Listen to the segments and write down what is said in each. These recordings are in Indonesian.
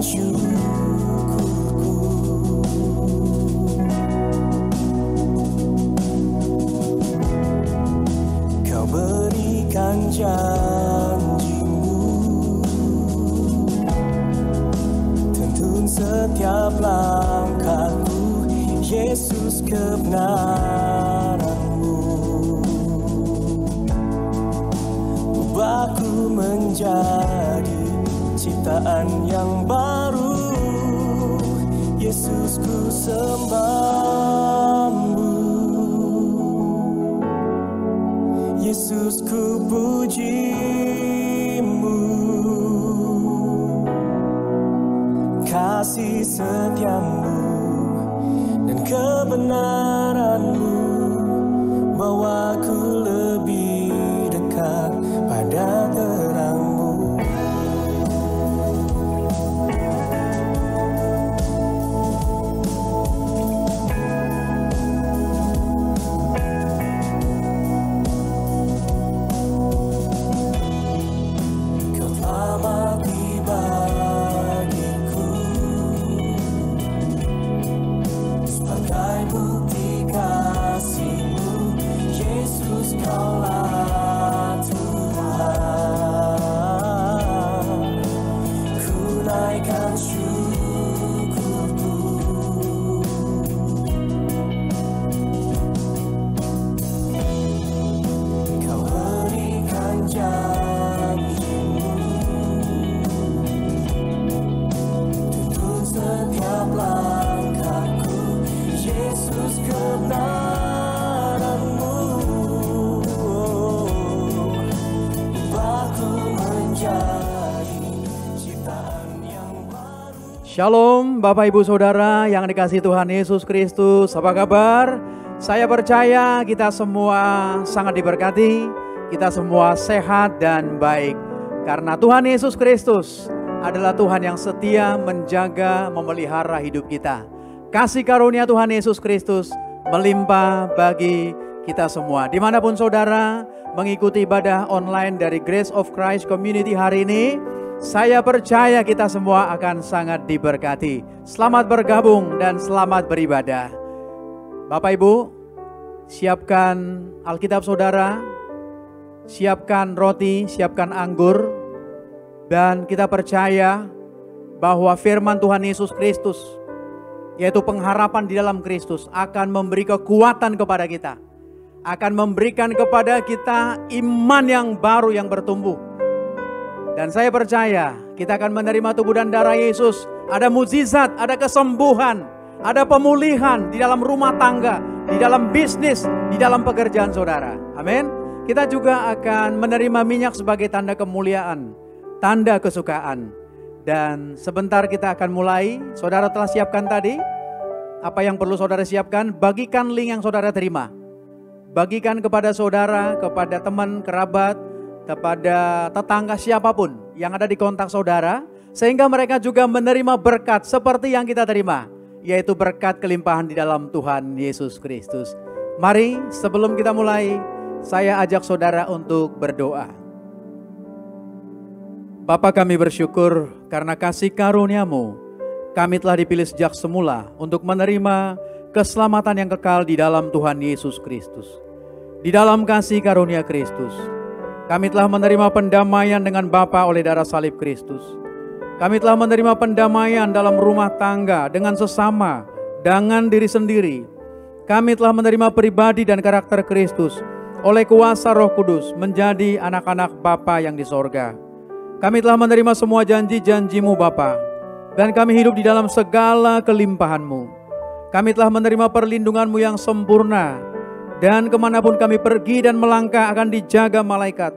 syukurku. Kau berikan janjimu, tuntun setiap langkahku, Yesus, kebenaranmu. Ubahku menjadi ciptaan yang baru, Yesus, ku sembahmu. Yesus, ku pujimu. Kasih setiamu dan kebenaranmu bawaku lebih dekat pada terangmu. Kau telah mati bagiku sebagai bukti kasih-Mu, Yesus, Kaulah Tuhan. Ku naikkan syukurku. Kau berikan janji-Mu, tuntun setiap langkahku, Yesus, kebenaranmu. Ubahku menjadi ciptaan yang baru. Shalom Bapak Ibu Saudara yang dikasihi Tuhan Yesus Kristus. Apa kabar? Saya percaya kita semua sangat diberkati, kita semua sehat dan baik. Karena Tuhan Yesus Kristus adalah Tuhan yang setia menjaga, memelihara hidup kita. Kasih karunia Tuhan Yesus Kristus melimpah bagi kita semua. Dimanapun saudara mengikuti ibadah online dari Grace of Christ Community hari ini, saya percaya kita semua akan sangat diberkati. Selamat bergabung dan selamat beribadah. Bapak Ibu, siapkan Alkitab saudara, siapkan roti, siapkan anggur, dan kita percaya bahwa firman Tuhan Yesus Kristus, yaitu pengharapan di dalam Kristus, akan memberi kekuatan kepada kita, akan memberikan kepada kita iman yang baru yang bertumbuh. Dan saya percaya kita akan menerima tubuh dan darah Yesus. Ada mukjizat, ada kesembuhan, ada pemulihan di dalam rumah tangga, di dalam bisnis, di dalam pekerjaan saudara. Amin. Kita juga akan menerima minyak sebagai tanda kemuliaan, tanda kesukaan. Dan sebentar kita akan mulai. Saudara telah siapkan tadi apa yang perlu saudara siapkan? Bagikan link yang saudara terima. Bagikan kepada saudara, kepada teman, kerabat, kepada tetangga siapapun yang ada di kontak saudara, sehingga mereka juga menerima berkat seperti yang kita terima, yaitu berkat kelimpahan di dalam Tuhan Yesus Kristus. Mari sebelum kita mulai, saya ajak saudara untuk berdoa. Bapa, kami bersyukur karena kasih karunia-Mu, kami telah dipilih sejak semula untuk menerima keselamatan yang kekal di dalam Tuhan Yesus Kristus. Di dalam kasih karunia Kristus, kami telah menerima pendamaian dengan Bapa oleh darah salib Kristus. Kami telah menerima pendamaian dalam rumah tangga dengan sesama, dengan diri sendiri. Kami telah menerima pribadi dan karakter Kristus oleh kuasa Roh Kudus menjadi anak-anak Bapa yang di sorga. Kami telah menerima semua janji-janji-Mu Bapa, dan kami hidup di dalam segala kelimpahan-Mu. Kami telah menerima perlindungan-Mu yang sempurna, dan kemanapun kami pergi dan melangkah akan dijaga malaikat.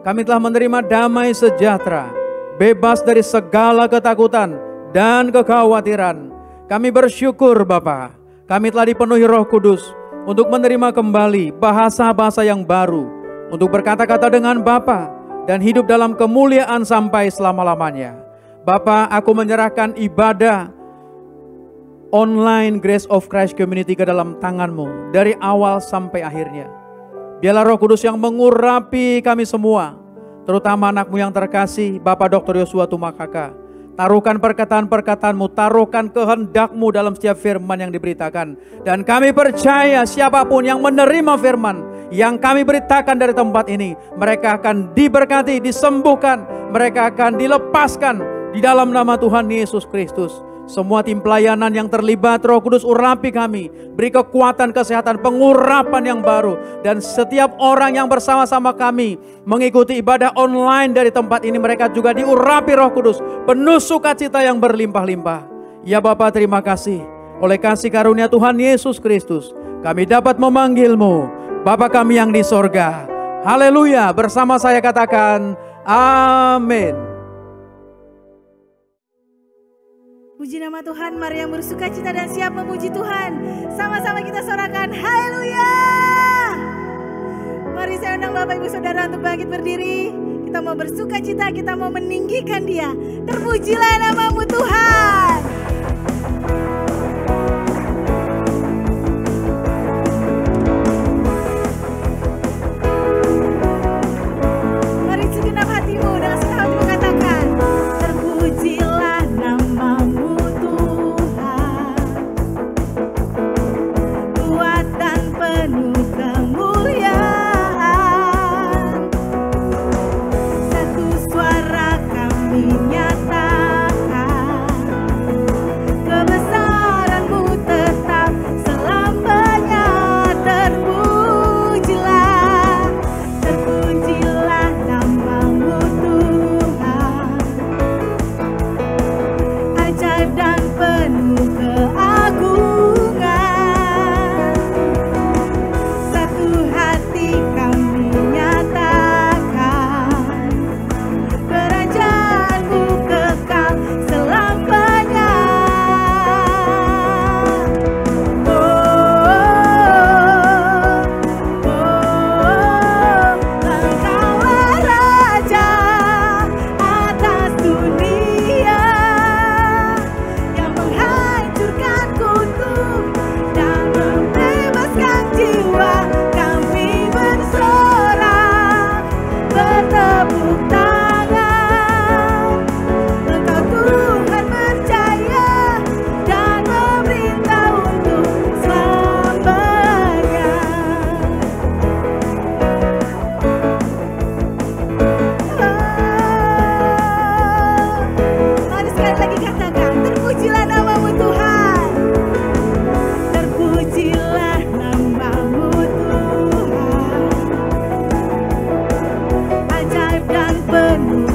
Kami telah menerima damai sejahtera, bebas dari segala ketakutan dan kekhawatiran. Kami bersyukur Bapa, kami telah dipenuhi Roh Kudus untuk menerima kembali bahasa-bahasa yang baru, untuk berkata-kata dengan Bapa dan hidup dalam kemuliaan sampai selama-lamanya. Bapa, aku menyerahkan ibadah online Grace of Christ Community ke dalam tangan-Mu dari awal sampai akhirnya. Biarlah Roh Kudus yang mengurapi kami semua, terutama anak-Mu yang terkasih, Bapak Dr. Yosua Tumakaka. Taruhkan perkataan-perkataan-Mu, taruhkan kehendak-Mu dalam setiap firman yang diberitakan. Dan kami percaya siapapun yang menerima firman yang kami beritakan dari tempat ini, mereka akan diberkati, disembuhkan, mereka akan dilepaskan di dalam nama Tuhan Yesus Kristus. Semua tim pelayanan yang terlibat, Roh Kudus urapi kami, beri kekuatan, kesehatan, pengurapan yang baru. Dan setiap orang yang bersama-sama kami mengikuti ibadah online dari tempat ini, mereka juga diurapi Roh Kudus, penuh sukacita yang berlimpah-limpah. Ya Bapa, terima kasih. Oleh kasih karunia Tuhan Yesus Kristus, kami dapat memanggil-Mu Bapa kami yang di sorga. Haleluya, bersama saya katakan amin. Puji nama Tuhan, mari yang bersukacita dan siap memuji Tuhan. Sama-sama kita sorakan haleluya. Mari saya undang Bapak Ibu Saudara untuk bangkit berdiri. Kita mau bersukacita, kita mau meninggikan Dia. Terpujilah nama-Mu Tuhan. Mari segenap hatimu dengan senang hati mengatakan, terpujilah nama-Mu Tuhan, kuat dan penuh kemuliaan. Satu suara kami nyatakan, kebesaran-Mu tetap selamanya. Terpujilah, terpujilah nama-Mu Tuhan, ajaib dan penuh keagungan. Satu hati kami nyatakan, kerajaan-Mu kekal selamanya. Oh, Engkaulah Raja atas dunia, yang menghancurkan kutuk dan membebaskan jiwa. Kami bersorak, bertepuk tangan. Engkau Tuhan percaya dan memerintah untuk selamanya. Mari sekali lagi katakan, terpujilah nama-Mu Tuhan. Terpujilah nama-Mu Tuhan, ajaib dan penuh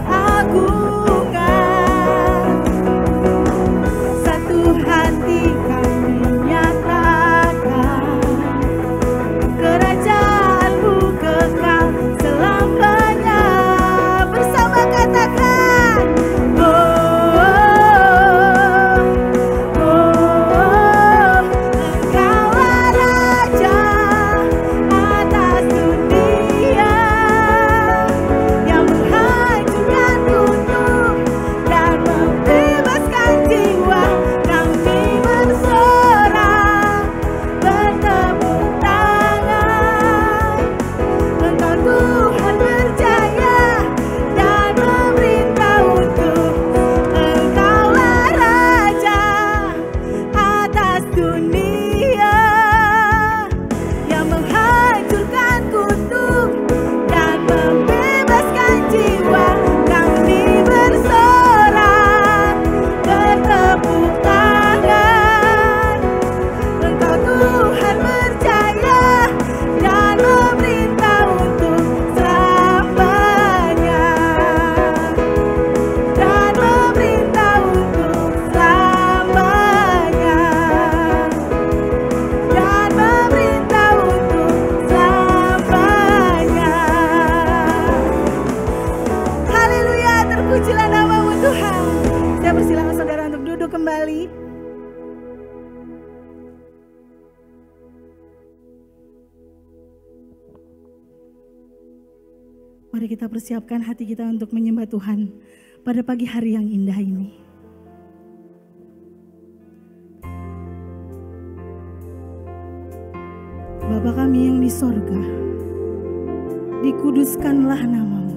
keagungan. Satu hati kami nyatakan, kerajaan-Mu kekal selamanya. Bersama katakan, Engkaulah Raja atas dunia, yang menghancurkan kutuk dan membebaskan jiwa. Kami bersorak, bertepuk tangan. Engkau Tuhan percaya dan memerintah untuk. Engkaulah Raja atas dunia, yang menghancurkan kutuk dan membebaskan jiwa. Kami bersorak, bertepuk tangan. Engkau Tuhan percaya dan memerintah untuk selamanya. Dan memerintah untuk selamanya. Dan memerintah untuk selamanya. Haleluya, terpujilah nama-Mu Tuhan. Saya persilakan saudara untuk duduk kembali. Mari kita persiapkan hati kita untuk menyembah Tuhan pada pagi hari yang indah ini. Bapa kami yang di sorga, dikuduskanlah nama-Mu.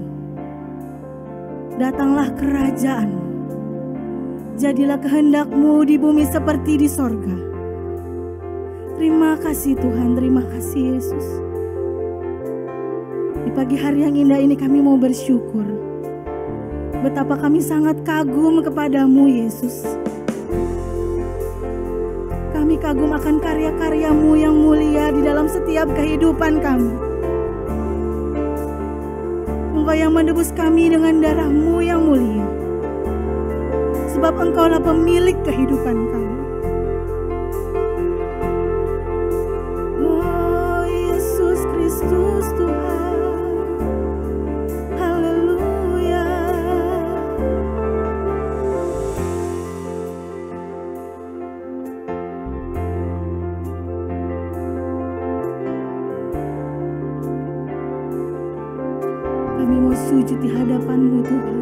Datanglah kerajaan-Mu, Jadilah kehendak-Mu di bumi seperti di sorga. Terima kasih Tuhan, terima kasih Yesus. Di pagi hari yang indah ini kami mau bersyukur. Betapa kami sangat kagum kepadamu Yesus. Kami kagum akan karya-karya-Mu yang mulia di dalam setiap kehidupan kami. Engkau yang menebus kami dengan darah-Mu yang mulia. Sebab Engkaulah pemilik kehidupan kami. Oh Yesus Kristus Tuhan. Haleluya. Kami mau sujud di hadapan-Mu Tuhan.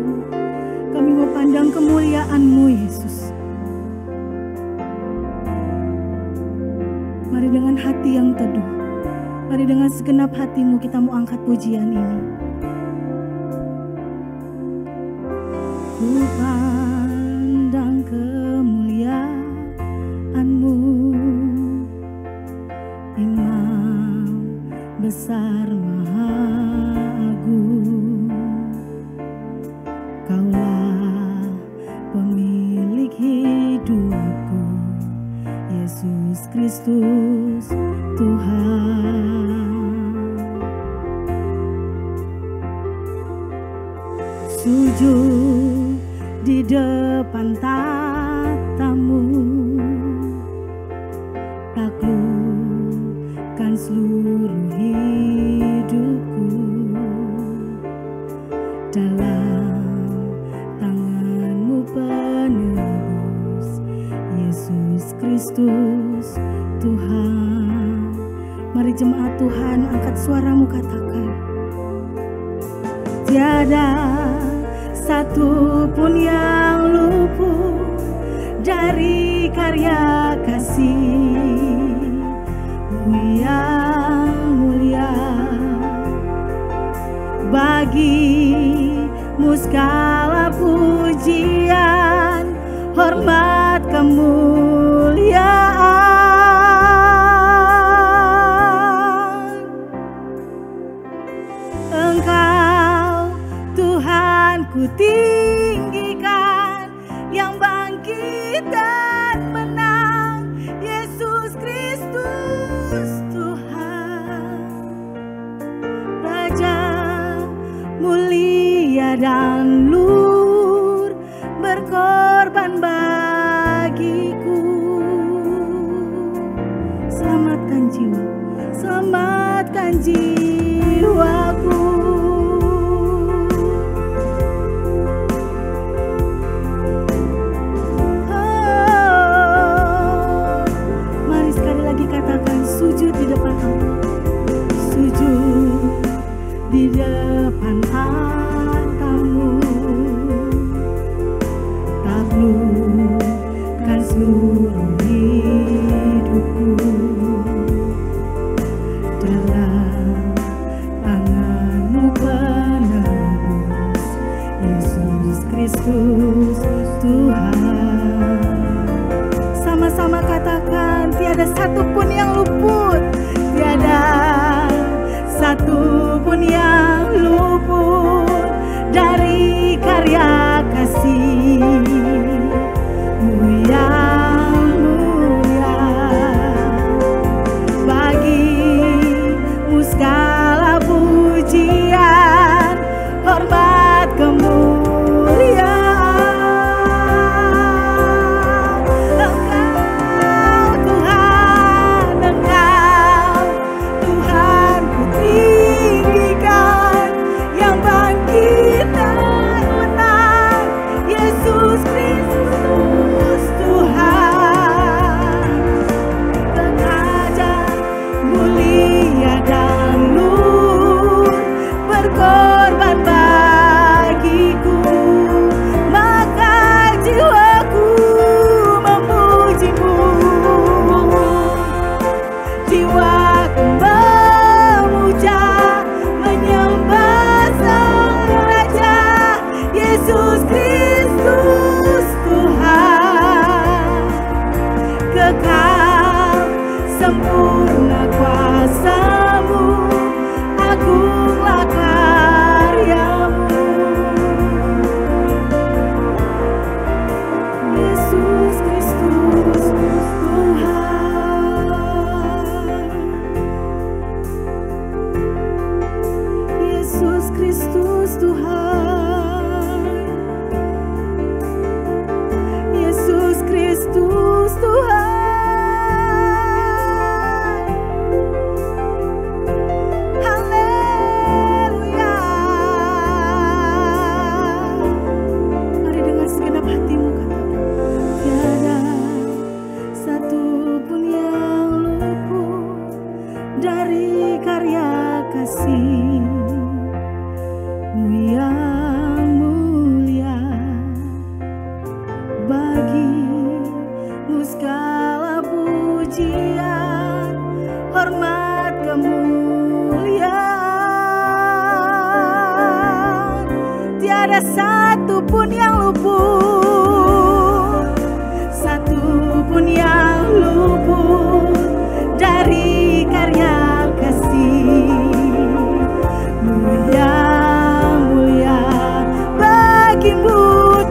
Kami mau pandang kemuliaan-Mu Yesus. Mari dengan hati yang teduh, mari dengan segenap hatimu kita mau angkat pujian ini. Ku pandang kemuliaan-Mu, Imam besar maha agung. Kaulah pemilik hidupku, Yesus Kristus Tuhan. Sujud di depan tatamu, taklukkan seluruh hidupku. Dalam tangan-Mu penebus, Yesus Kristus Tuhan. Mari jemaat Tuhan angkat suaramu katakan. Tiada satu pun yang luput dari karya kasih-Mu yang mulia. Bagi-Mu segala pujian, hormat, kemuliaan. Engkau Tuhan ku tinggikan, yang bangkit dan menang, Yesus Kristus Tuhan. Raja mulia dan lur, berkorban bagiku. Selamatkan jiwa, selamatkan jiwaku. Oh, mari sekali lagi katakan, sujud di depan Allah, sujud di depan harta-Mu, taklukkan seluruh hidupku. Dalam tangan-Mu penebus, Yesus Kristus Tuhan. Sama-sama katakan, tiada satu pun yang luput, tiada satu pun yang luput dari karya kasih-Mu yang mulia. Bagi-Mu segala pujian, hormat, kemuliaan. Engkau Tuhan, Engkau Tuhan ku tinggikan. Kristus Tuhan, Yesus Kristus Tuhan. Haleluya. Mari dengan segenap hatimu katakan, tiada satu pun yang luput dari karya kasih-Mu yang mulia. Bagi-Mu segala pujian, hormat, kemuliaan. Tiada satu pun yang luput, satu pun yang luput dari karya kasih-Mu yang mulia. Bagi-Mu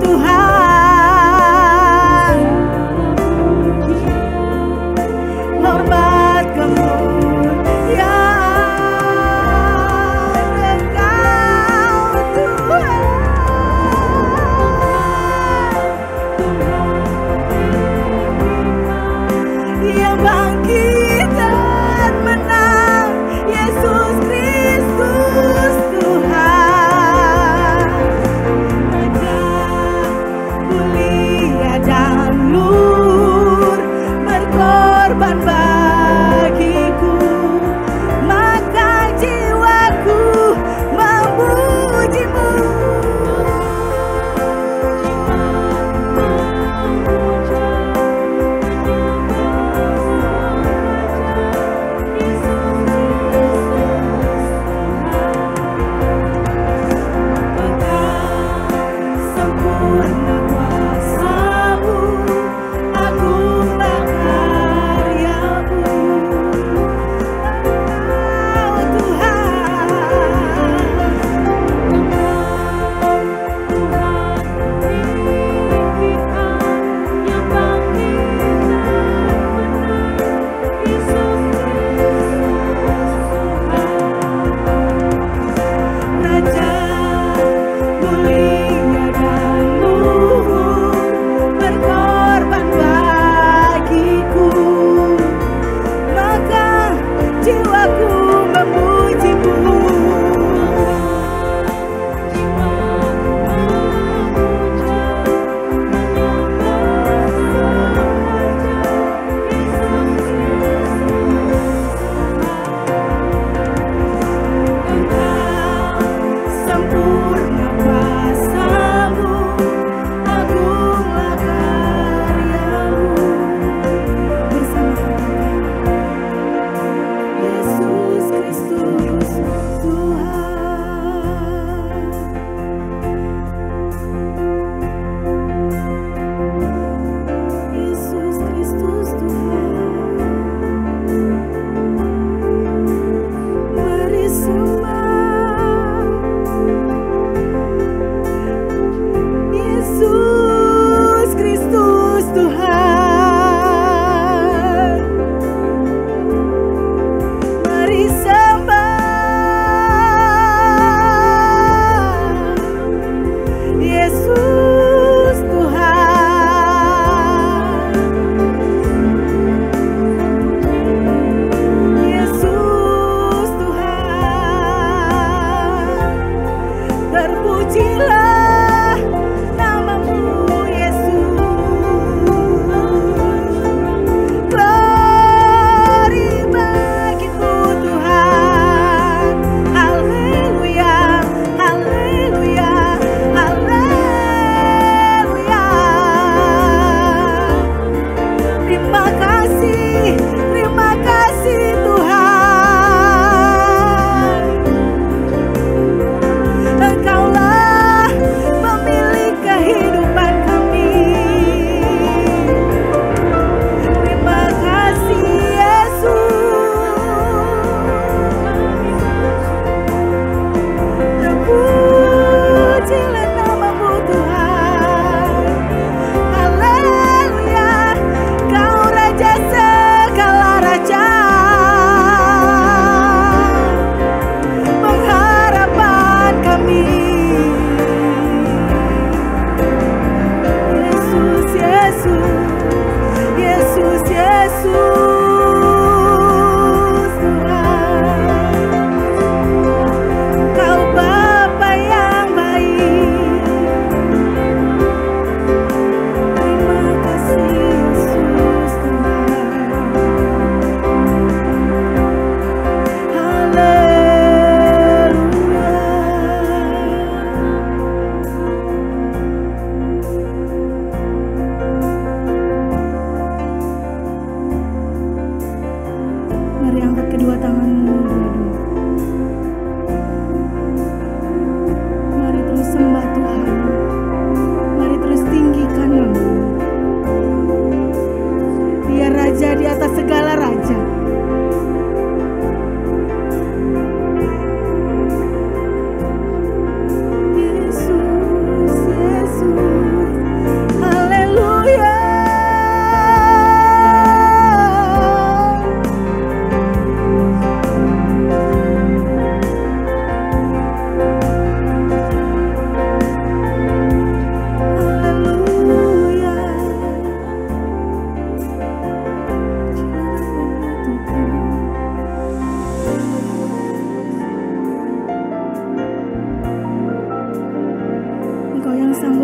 Tuhan, hormat, kemuliaan. Engkau Tuhan,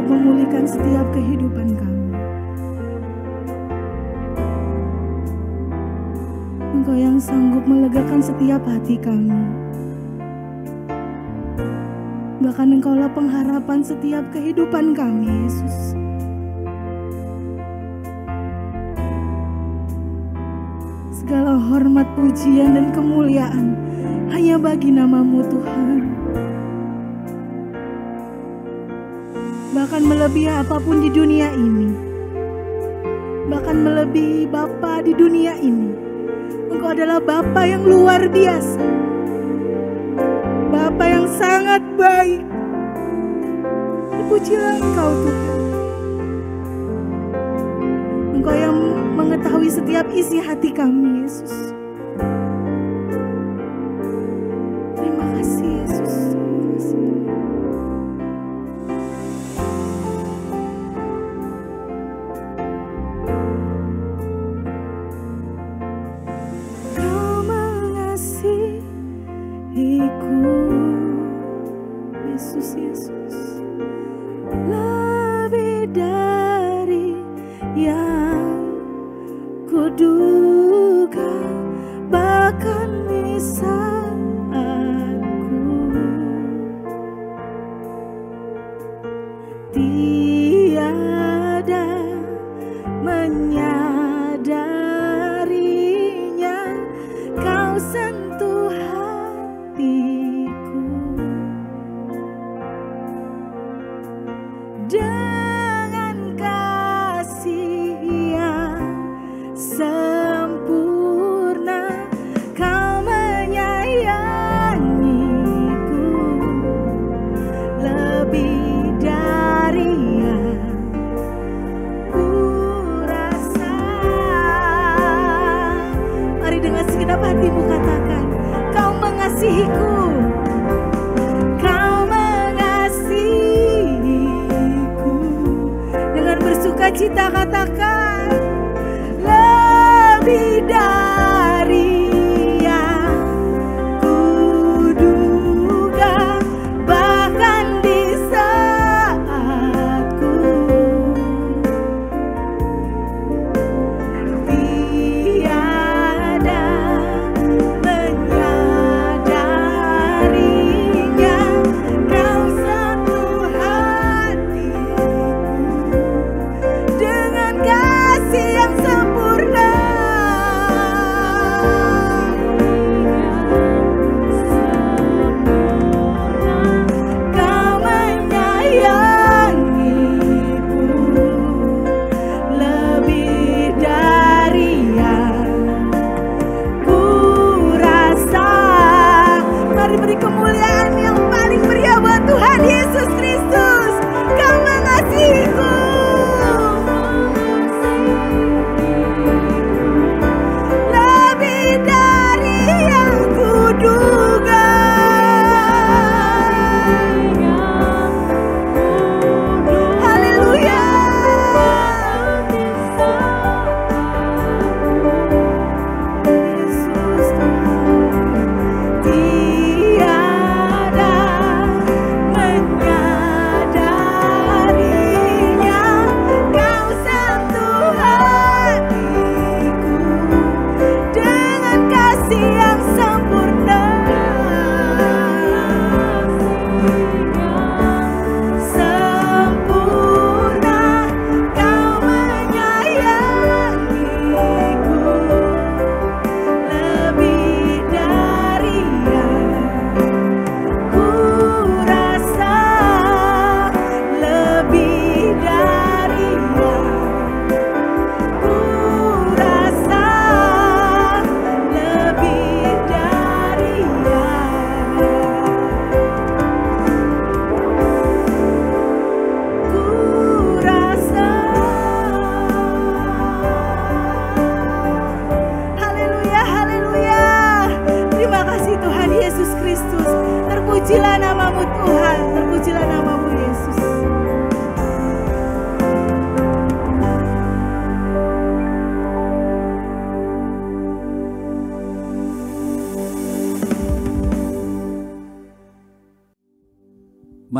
sanggup memulihkan setiap kehidupan kami. Engkau yang sanggup melegakan setiap hati kami. Bahkan Engkaulah pengharapan setiap kehidupan kami, Yesus. Segala hormat, pujian, dan kemuliaan hanya bagi nama-Mu, Tuhan. Bahkan melebihi apapun di dunia ini, bahkan melebihi Bapa di dunia ini, Engkau adalah Bapa yang luar biasa, Bapa yang sangat baik. Pujilah Engkau, Tuhan. Engkau yang mengetahui setiap isi hati kami, Yesus. Terima kasih, Yesus. Terima kasih. Kau mengasihiku, Yesus, Yesus, lebih dari yang kuduga, bahkan di saat ku tiada menyadarinya, Kau sentuh hatiku dengan kasih yang sempurna. Kau menyayangiku lebih dari yang ku rasa. Mari dengan segenap hatimu katakan, Kau mengasihiku. Kau mengasihiku. Dengan bersukacita katakan, lebih dari yang kuduga, bahkan di saat ku tiada menyadarinya, Kau sentuh hatiku dengan kasih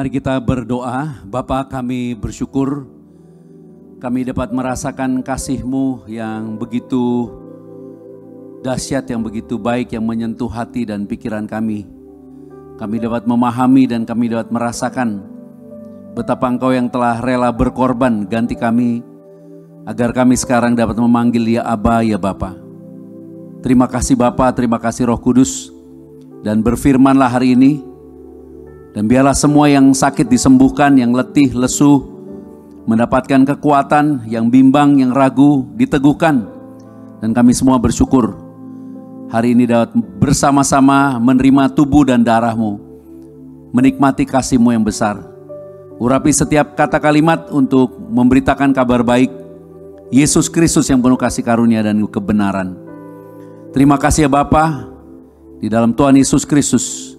Mari kita berdoa. Bapa, kami bersyukur kami dapat merasakan kasih-Mu yang begitu dahsyat, yang begitu baik, yang menyentuh hati dan pikiran kami. Kami dapat memahami dan kami dapat merasakan betapa Engkau yang telah rela berkorban ganti kami, agar kami sekarang dapat memanggil ya Aba, ya Bapa. Terima kasih Bapa, terima kasih Roh Kudus, dan berfirmanlah hari ini. Dan biarlah semua yang sakit disembuhkan, yang letih, lesu, mendapatkan kekuatan, yang bimbang, yang ragu, diteguhkan. Dan kami semua bersyukur hari ini dapat bersama-sama menerima tubuh dan darah-Mu, menikmati kasih-Mu yang besar. Urapi setiap kata kalimat untuk memberitakan kabar baik Yesus Kristus yang penuh kasih karunia dan kebenaran. Terima kasih ya Bapa, di dalam Tuhan Yesus Kristus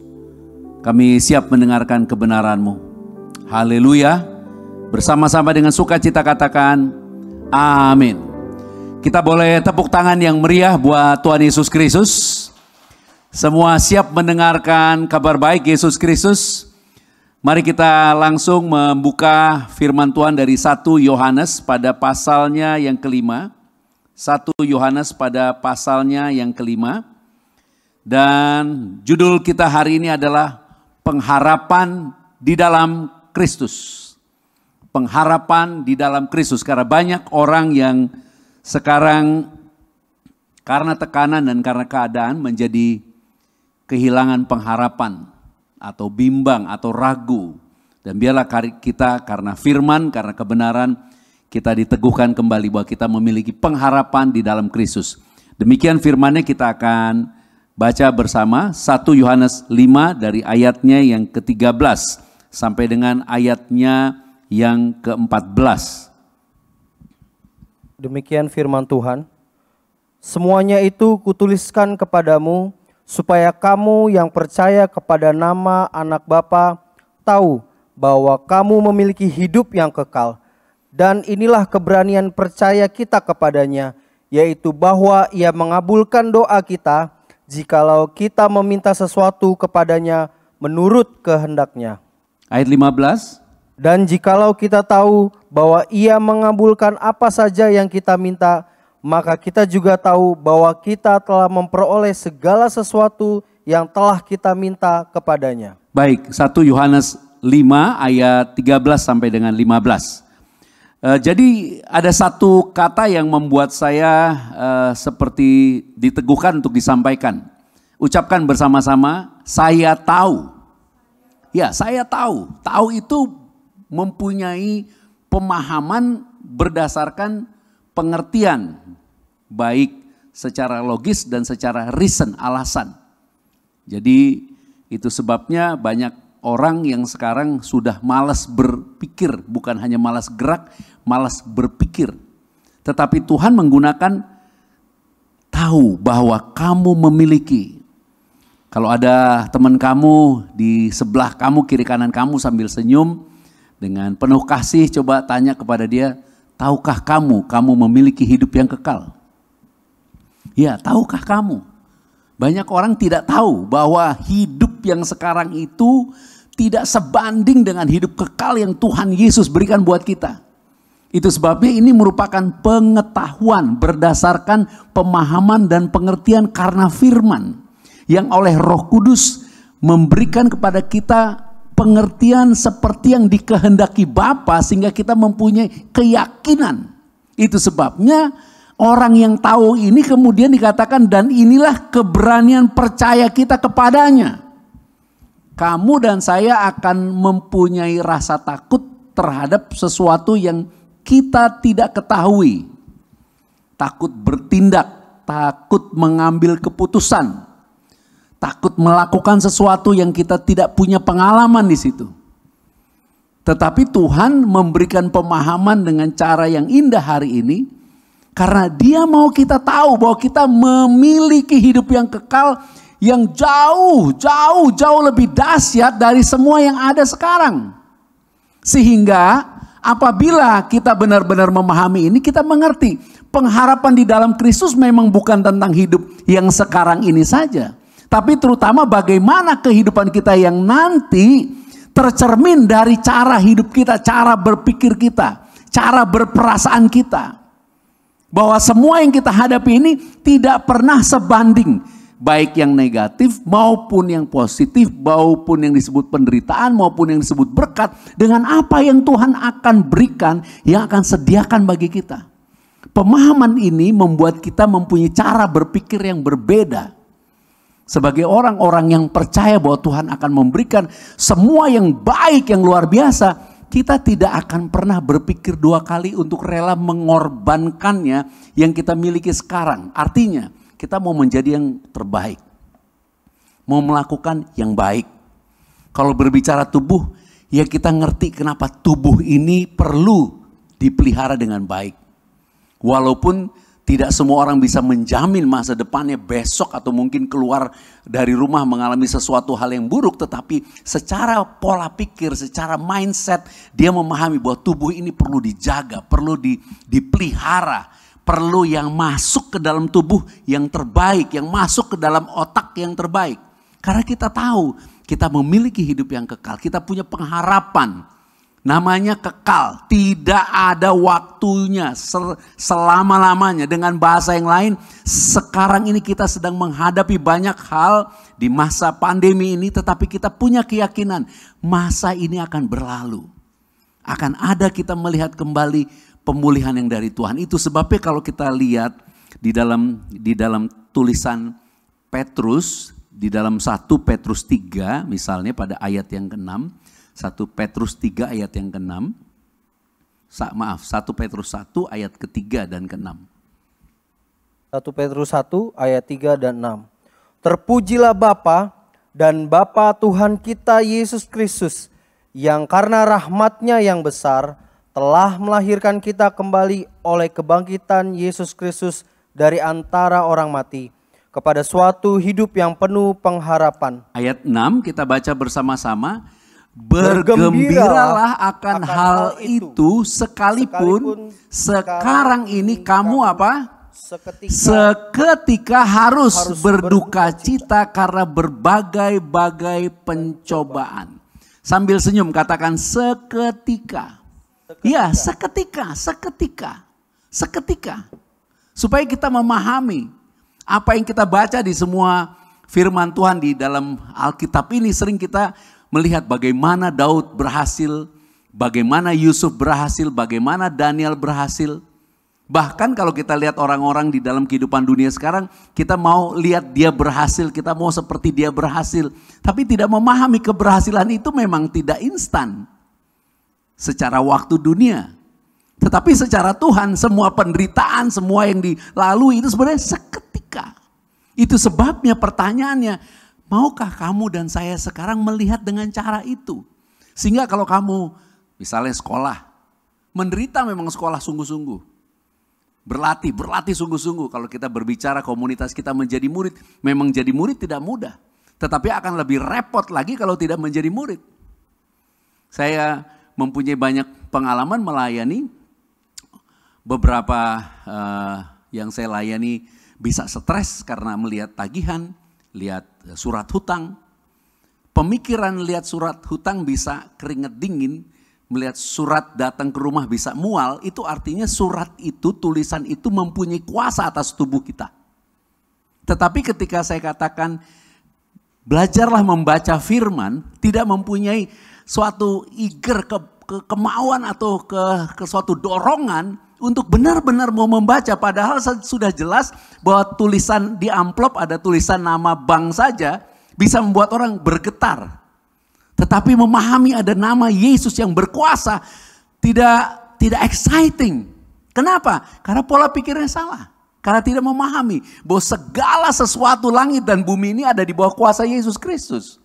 kami siap mendengarkan kebenaran-Mu. Haleluya. Bersama-sama dengan sukacita katakan amin. Kita boleh tepuk tangan yang meriah buat Tuhan Yesus Kristus. Semua siap mendengarkan kabar baik Yesus Kristus. Mari kita langsung membuka firman Tuhan dari 1 Yohanes pada pasalnya yang kelima. 1 Yohanes pada pasalnya yang kelima. Dan judul kita hari ini adalah pengharapan di dalam Kristus. Pengharapan di dalam Kristus. Karena banyak orang yang sekarang karena tekanan dan karena keadaan menjadi kehilangan pengharapan atau bimbang atau ragu. Dan biarlah kita karena firman, karena kebenaran, kita diteguhkan kembali bahwa kita memiliki pengharapan di dalam Kristus. Demikian firman-Nya kita akan baca bersama 1 Yohanes 5 dari ayatnya yang ke-13 sampai dengan ayatnya yang ke-14. Demikian firman Tuhan. Semuanya itu kutuliskan kepadamu supaya kamu yang percaya kepada nama Anak Bapa tahu bahwa kamu memiliki hidup yang kekal. Dan inilah keberanian percaya kita kepadanya, yaitu bahwa Ia mengabulkan doa kita jikalau kita meminta sesuatu kepadanya menurut kehendak-Nya. Ayat 15. Dan jikalau kita tahu bahwa Ia mengabulkan apa saja yang kita minta, maka kita juga tahu bahwa kita telah memperoleh segala sesuatu yang telah kita minta kepadanya. Baik, 1 Yohanes 5 ayat 13 sampai dengan 15. Jadi ada satu kata yang membuat saya seperti diteguhkan untuk disampaikan. Ucapkan bersama-sama, saya tahu. Ya, saya tahu. Tahu itu mempunyai pemahaman berdasarkan pengertian, baik secara logis dan secara reason, alasan. Jadi itu sebabnya banyak orang yang sekarang sudah malas berpikir, bukan hanya malas gerak, malas berpikir. Tetapi Tuhan menggunakan tahu bahwa kamu memiliki. Kalau ada teman kamu di sebelah kamu, kiri kanan kamu sambil senyum, dengan penuh kasih coba tanya kepada dia, tahukah kamu memiliki hidup yang kekal? Ya, tahukah kamu? Banyak orang tidak tahu bahwa hidup yang sekarang itu tidak sebanding dengan hidup kekal yang Tuhan Yesus berikan buat kita. Itu sebabnya ini merupakan pengetahuan berdasarkan pemahaman dan pengertian karena firman. Yang oleh Roh Kudus memberikan kepada kita pengertian seperti yang dikehendaki Bapa sehingga kita mempunyai keyakinan. Itu sebabnya orang yang tahu ini kemudian dikatakan dan inilah keberanian percaya kita kepadanya. Kamu dan saya akan mempunyai rasa takut terhadap sesuatu yang kita tidak ketahui. Takut bertindak, takut mengambil keputusan, takut melakukan sesuatu yang kita tidak punya pengalaman di situ. Tetapi Tuhan memberikan pemahaman dengan cara yang indah hari ini, karena Dia mau kita tahu bahwa kita memiliki hidup yang kekal, yang jauh lebih dahsyat dari semua yang ada sekarang. Sehingga apabila kita benar-benar memahami ini, kita mengerti pengharapan di dalam Kristus memang bukan tentang hidup yang sekarang ini saja, tapi terutama bagaimana kehidupan kita yang nanti tercermin dari cara hidup kita, cara berpikir kita, cara berperasaan kita. Bahwa semua yang kita hadapi ini tidak pernah sebanding. Baik yang negatif maupun yang positif, maupun yang disebut penderitaan, maupun yang disebut berkat. Dengan apa yang Tuhan akan berikan, yang akan sediakan bagi kita. Pemahaman ini membuat kita mempunyai cara berpikir yang berbeda. Sebagai orang-orang yang percaya bahwa Tuhan akan memberikan semua yang baik, yang luar biasa, kita tidak akan pernah berpikir dua kali untuk rela mengorbankannya yang kita miliki sekarang. Artinya, kita mau menjadi yang terbaik. Mau melakukan yang baik. Kalau berbicara tubuh, ya kita ngerti kenapa tubuh ini perlu dipelihara dengan baik. Walaupun tidak semua orang bisa menjamin masa depannya besok atau mungkin keluar dari rumah mengalami sesuatu hal yang buruk. Tetapi secara pola pikir, secara mindset dia memahami bahwa tubuh ini perlu dijaga, perlu dipelihara. Perlu yang masuk ke dalam tubuh yang terbaik, yang masuk ke dalam otak yang terbaik. Karena kita tahu kita memiliki hidup yang kekal, kita punya pengharapan. Namanya kekal, tidak ada waktunya selama-lamanya. Dengan bahasa yang lain, sekarang ini kita sedang menghadapi banyak hal di masa pandemi ini, tetapi kita punya keyakinan masa ini akan berlalu. Akan ada kita melihat kembali pemulihan yang dari Tuhan. Itu sebabnya kalau kita lihat di dalam tulisan Petrus, di dalam 1 Petrus 3 misalnya pada ayat yang ke-6, 1 Petrus 3 ayat yang ke-6. 1 Petrus 1 ayat ke-3 dan ke-6. 1 Petrus 1 ayat 3 dan 6. Terpujilah Bapa dan Bapa Tuhan kita Yesus Kristus, yang karena rahmat-Nya yang besar telah melahirkan kita kembali oleh kebangkitan Yesus Kristus dari antara orang mati kepada suatu hidup yang penuh pengharapan. Ayat 6 kita baca bersama-sama. Bergembiralah akan hal itu sekalipun sekarang ini kamu apa? Seketika harus berduka cita karena berbagai-bagai pencobaan. Sambil senyum katakan seketika. Ya, seketika. Supaya kita memahami apa yang kita baca di semua firman Tuhan di dalam Alkitab ini, sering kita melihat bagaimana Daud berhasil, bagaimana Yusuf berhasil, bagaimana Daniel berhasil. Bahkan kalau kita lihat orang-orang di dalam kehidupan dunia sekarang, kita mau lihat dia berhasil, kita mau seperti dia berhasil. Tapi tidak memahami keberhasilan itu memang tidak instan secara waktu dunia. Tetapi secara Tuhan semua penderitaan, semua yang dilalui itu sebenarnya seketika. Itu sebabnya pertanyaannya, maukah kamu dan saya sekarang melihat dengan cara itu? Sehingga kalau kamu misalnya sekolah, menderita memang sekolah sungguh-sungguh. Berlatih sungguh-sungguh. Kalau kita berbicara komunitas kita menjadi murid, memang jadi murid tidak mudah. Tetapi akan lebih repot lagi kalau tidak menjadi murid. Saya mempunyai banyak pengalaman melayani. Beberapa yang saya layani bisa stres karena melihat tagihan, lihat surat hutang. Pemikiran lihat surat hutang bisa keringat dingin, melihat surat datang ke rumah bisa mual. Itu artinya surat itu, tulisan itu mempunyai kuasa atas tubuh kita. Tetapi ketika saya katakan belajarlah membaca firman, tidak mempunyai suatu kemauan atau ke suatu dorongan untuk benar-benar mau membaca, padahal sudah jelas bahwa tulisan di amplop ada tulisan nama bank saja bisa membuat orang bergetar. Tetapi memahami ada nama Yesus yang berkuasa tidak exciting. Kenapa? Karena pola pikirnya salah. Karena tidak memahami bahwa segala sesuatu langit dan bumi ini ada di bawah kuasa Yesus Kristus.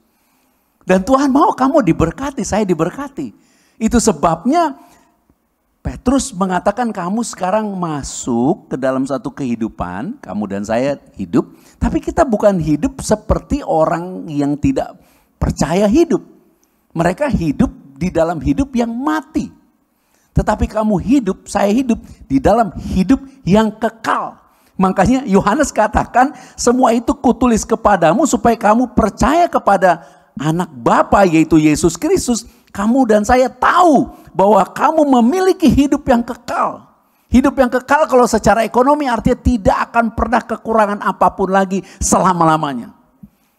Dan Tuhan mau kamu diberkati, saya diberkati. Itu sebabnya Petrus mengatakan kamu sekarang masuk ke dalam satu kehidupan, kamu dan saya hidup, tapi kita bukan hidup seperti orang yang tidak percaya hidup. Mereka hidup di dalam hidup yang mati. Tetapi kamu hidup, saya hidup di dalam hidup yang kekal. Makanya Yohanes katakan semua itu kutulis kepadamu supaya kamu percaya kepada anak Bapa yaitu Yesus Kristus, kamu dan saya tahu bahwa kamu memiliki hidup yang kekal. Hidup yang kekal kalau secara ekonomi artinya tidak akan pernah kekurangan apapun lagi selama-lamanya.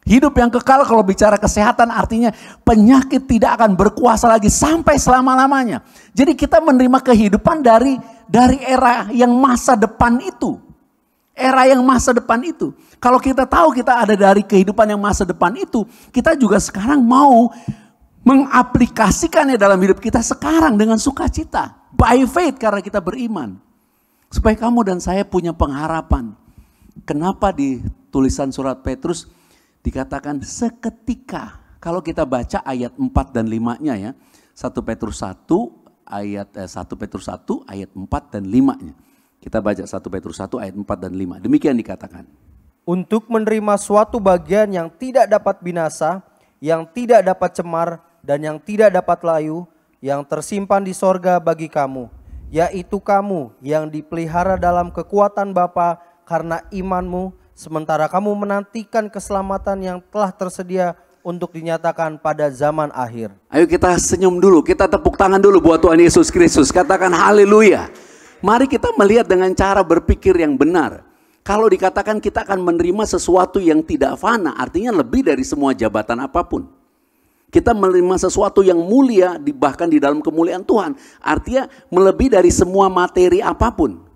Hidup yang kekal kalau bicara kesehatan artinya penyakit tidak akan berkuasa lagi sampai selama-lamanya. Jadi kita menerima kehidupan dari era yang masa depan itu. Era yang masa depan itu. Kalau kita tahu kita ada dari kehidupan yang masa depan itu, kita juga sekarang mau mengaplikasikannya dalam hidup kita sekarang dengan sukacita. By faith karena kita beriman. Supaya kamu dan saya punya pengharapan. Kenapa di tulisan surat Petrus dikatakan seketika. Kalau kita baca ayat 4 dan 5-nya ya. 1 Petrus 1 ayat 1 Petrus 1 ayat 4 dan 5-nya. Kita baca 1 Petrus 1 ayat 4 dan 5. Demikian dikatakan. Untuk menerima suatu bagian yang tidak dapat binasa, yang tidak dapat cemar, dan yang tidak dapat layu, yang tersimpan di sorga bagi kamu, yaitu kamu yang dipelihara dalam kekuatan Bapa karena imanmu, sementara kamu menantikan keselamatan yang telah tersedia untuk dinyatakan pada zaman akhir. Ayo kita senyum dulu, kita tepuk tangan dulu buat Tuhan Yesus Kristus, katakan haleluya. Mari kita melihat dengan cara berpikir yang benar. Kalau dikatakan kita akan menerima sesuatu yang tidak fana, artinya lebih dari semua jabatan apapun. Kita menerima sesuatu yang mulia, bahkan di dalam kemuliaan Tuhan. Artinya melebihi dari semua materi apapun.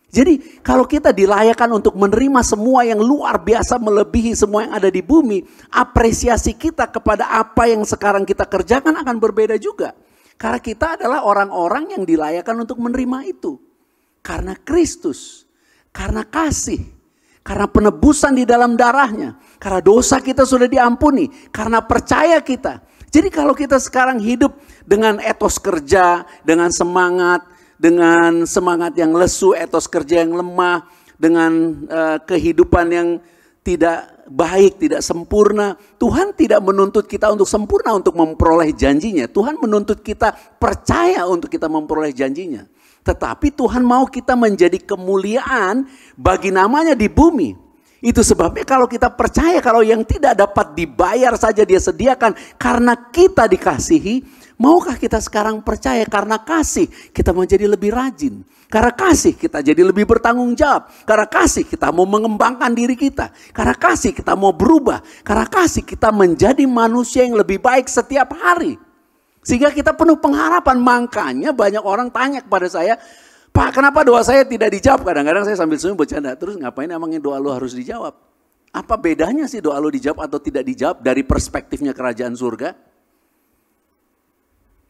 Jadi kalau kita dilayakan untuk menerima semua yang luar biasa melebihi semua yang ada di bumi, apresiasi kita kepada apa yang sekarang kita kerjakan akan berbeda juga. Karena kita adalah orang-orang yang dilayakan untuk menerima itu. Karena Kristus, karena kasih, karena penebusan di dalam darahnya, karena dosa kita sudah diampuni, karena percaya kita. Jadi kalau kita sekarang hidup dengan etos kerja, dengan semangat yang lesu, etos kerja yang lemah, dengan kehidupan yang tidak baik, tidak sempurna. Tuhan tidak menuntut kita untuk sempurna untuk memperoleh janjinya. Tuhan menuntut kita percaya untuk kita memperoleh janjinya. Tetapi Tuhan mau kita menjadi kemuliaan bagi namanya di bumi. Itu sebabnya kalau kita percaya kalau yang tidak dapat dibayar saja dia sediakan karena kita dikasihi. Maukah kita sekarang percaya karena kasih kita menjadi lebih rajin. Karena kasih kita jadi lebih bertanggung jawab. Karena kasih kita mau mengembangkan diri kita. Karena kasih kita mau berubah. Karena kasih kita menjadi manusia yang lebih baik setiap hari. Sehingga kita penuh pengharapan. Makanya banyak orang tanya kepada saya, Pak, kenapa doa saya tidak dijawab? Kadang-kadang saya sambil senyum bercanda, terus ngapain emangnya doa lu harus dijawab? Apa bedanya sih doa lu dijawab atau tidak dijawab dari perspektifnya kerajaan surga?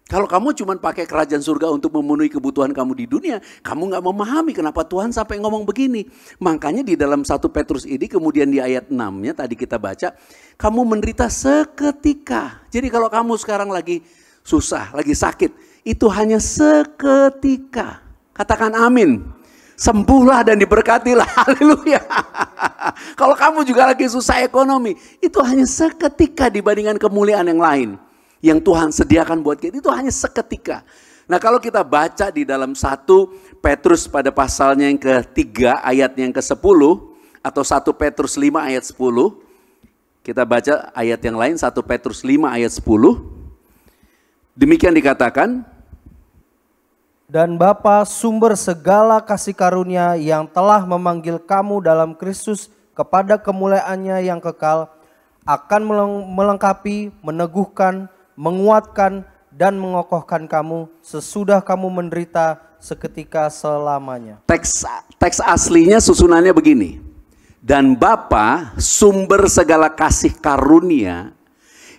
Kalau kamu cuma pakai kerajaan surga untuk memenuhi kebutuhan kamu di dunia, kamu gak memahami kenapa Tuhan sampai ngomong begini. Makanya di dalam 1 Petrus ini kemudian di ayat 6-nya tadi kita baca, kamu menderita seketika. Jadi kalau kamu sekarang lagi susah, lagi sakit, itu hanya seketika. Katakan amin. Sembuhlah dan diberkatilah. Haleluya. Kalau kamu juga lagi susah ekonomi, itu hanya seketika dibandingkan kemuliaan yang lain. Yang Tuhan sediakan buat kita, itu hanya seketika. Nah kalau kita baca di dalam 1 Petrus pada pasalnya yang ke-3 ayatnya yang ke-10, atau 1 Petrus 5 ayat 10, kita baca ayat yang lain 1 Petrus 5 ayat 10. Demikian dikatakan, dan Bapa sumber segala kasih karunia yang telah memanggil kamu dalam Kristus kepada kemuliaannya yang kekal, akan melengkapi, meneguhkan, menguatkan, dan mengokohkan kamu sesudah kamu menderita seketika selamanya. Teks aslinya susunannya begini. Dan Bapa sumber segala kasih karunia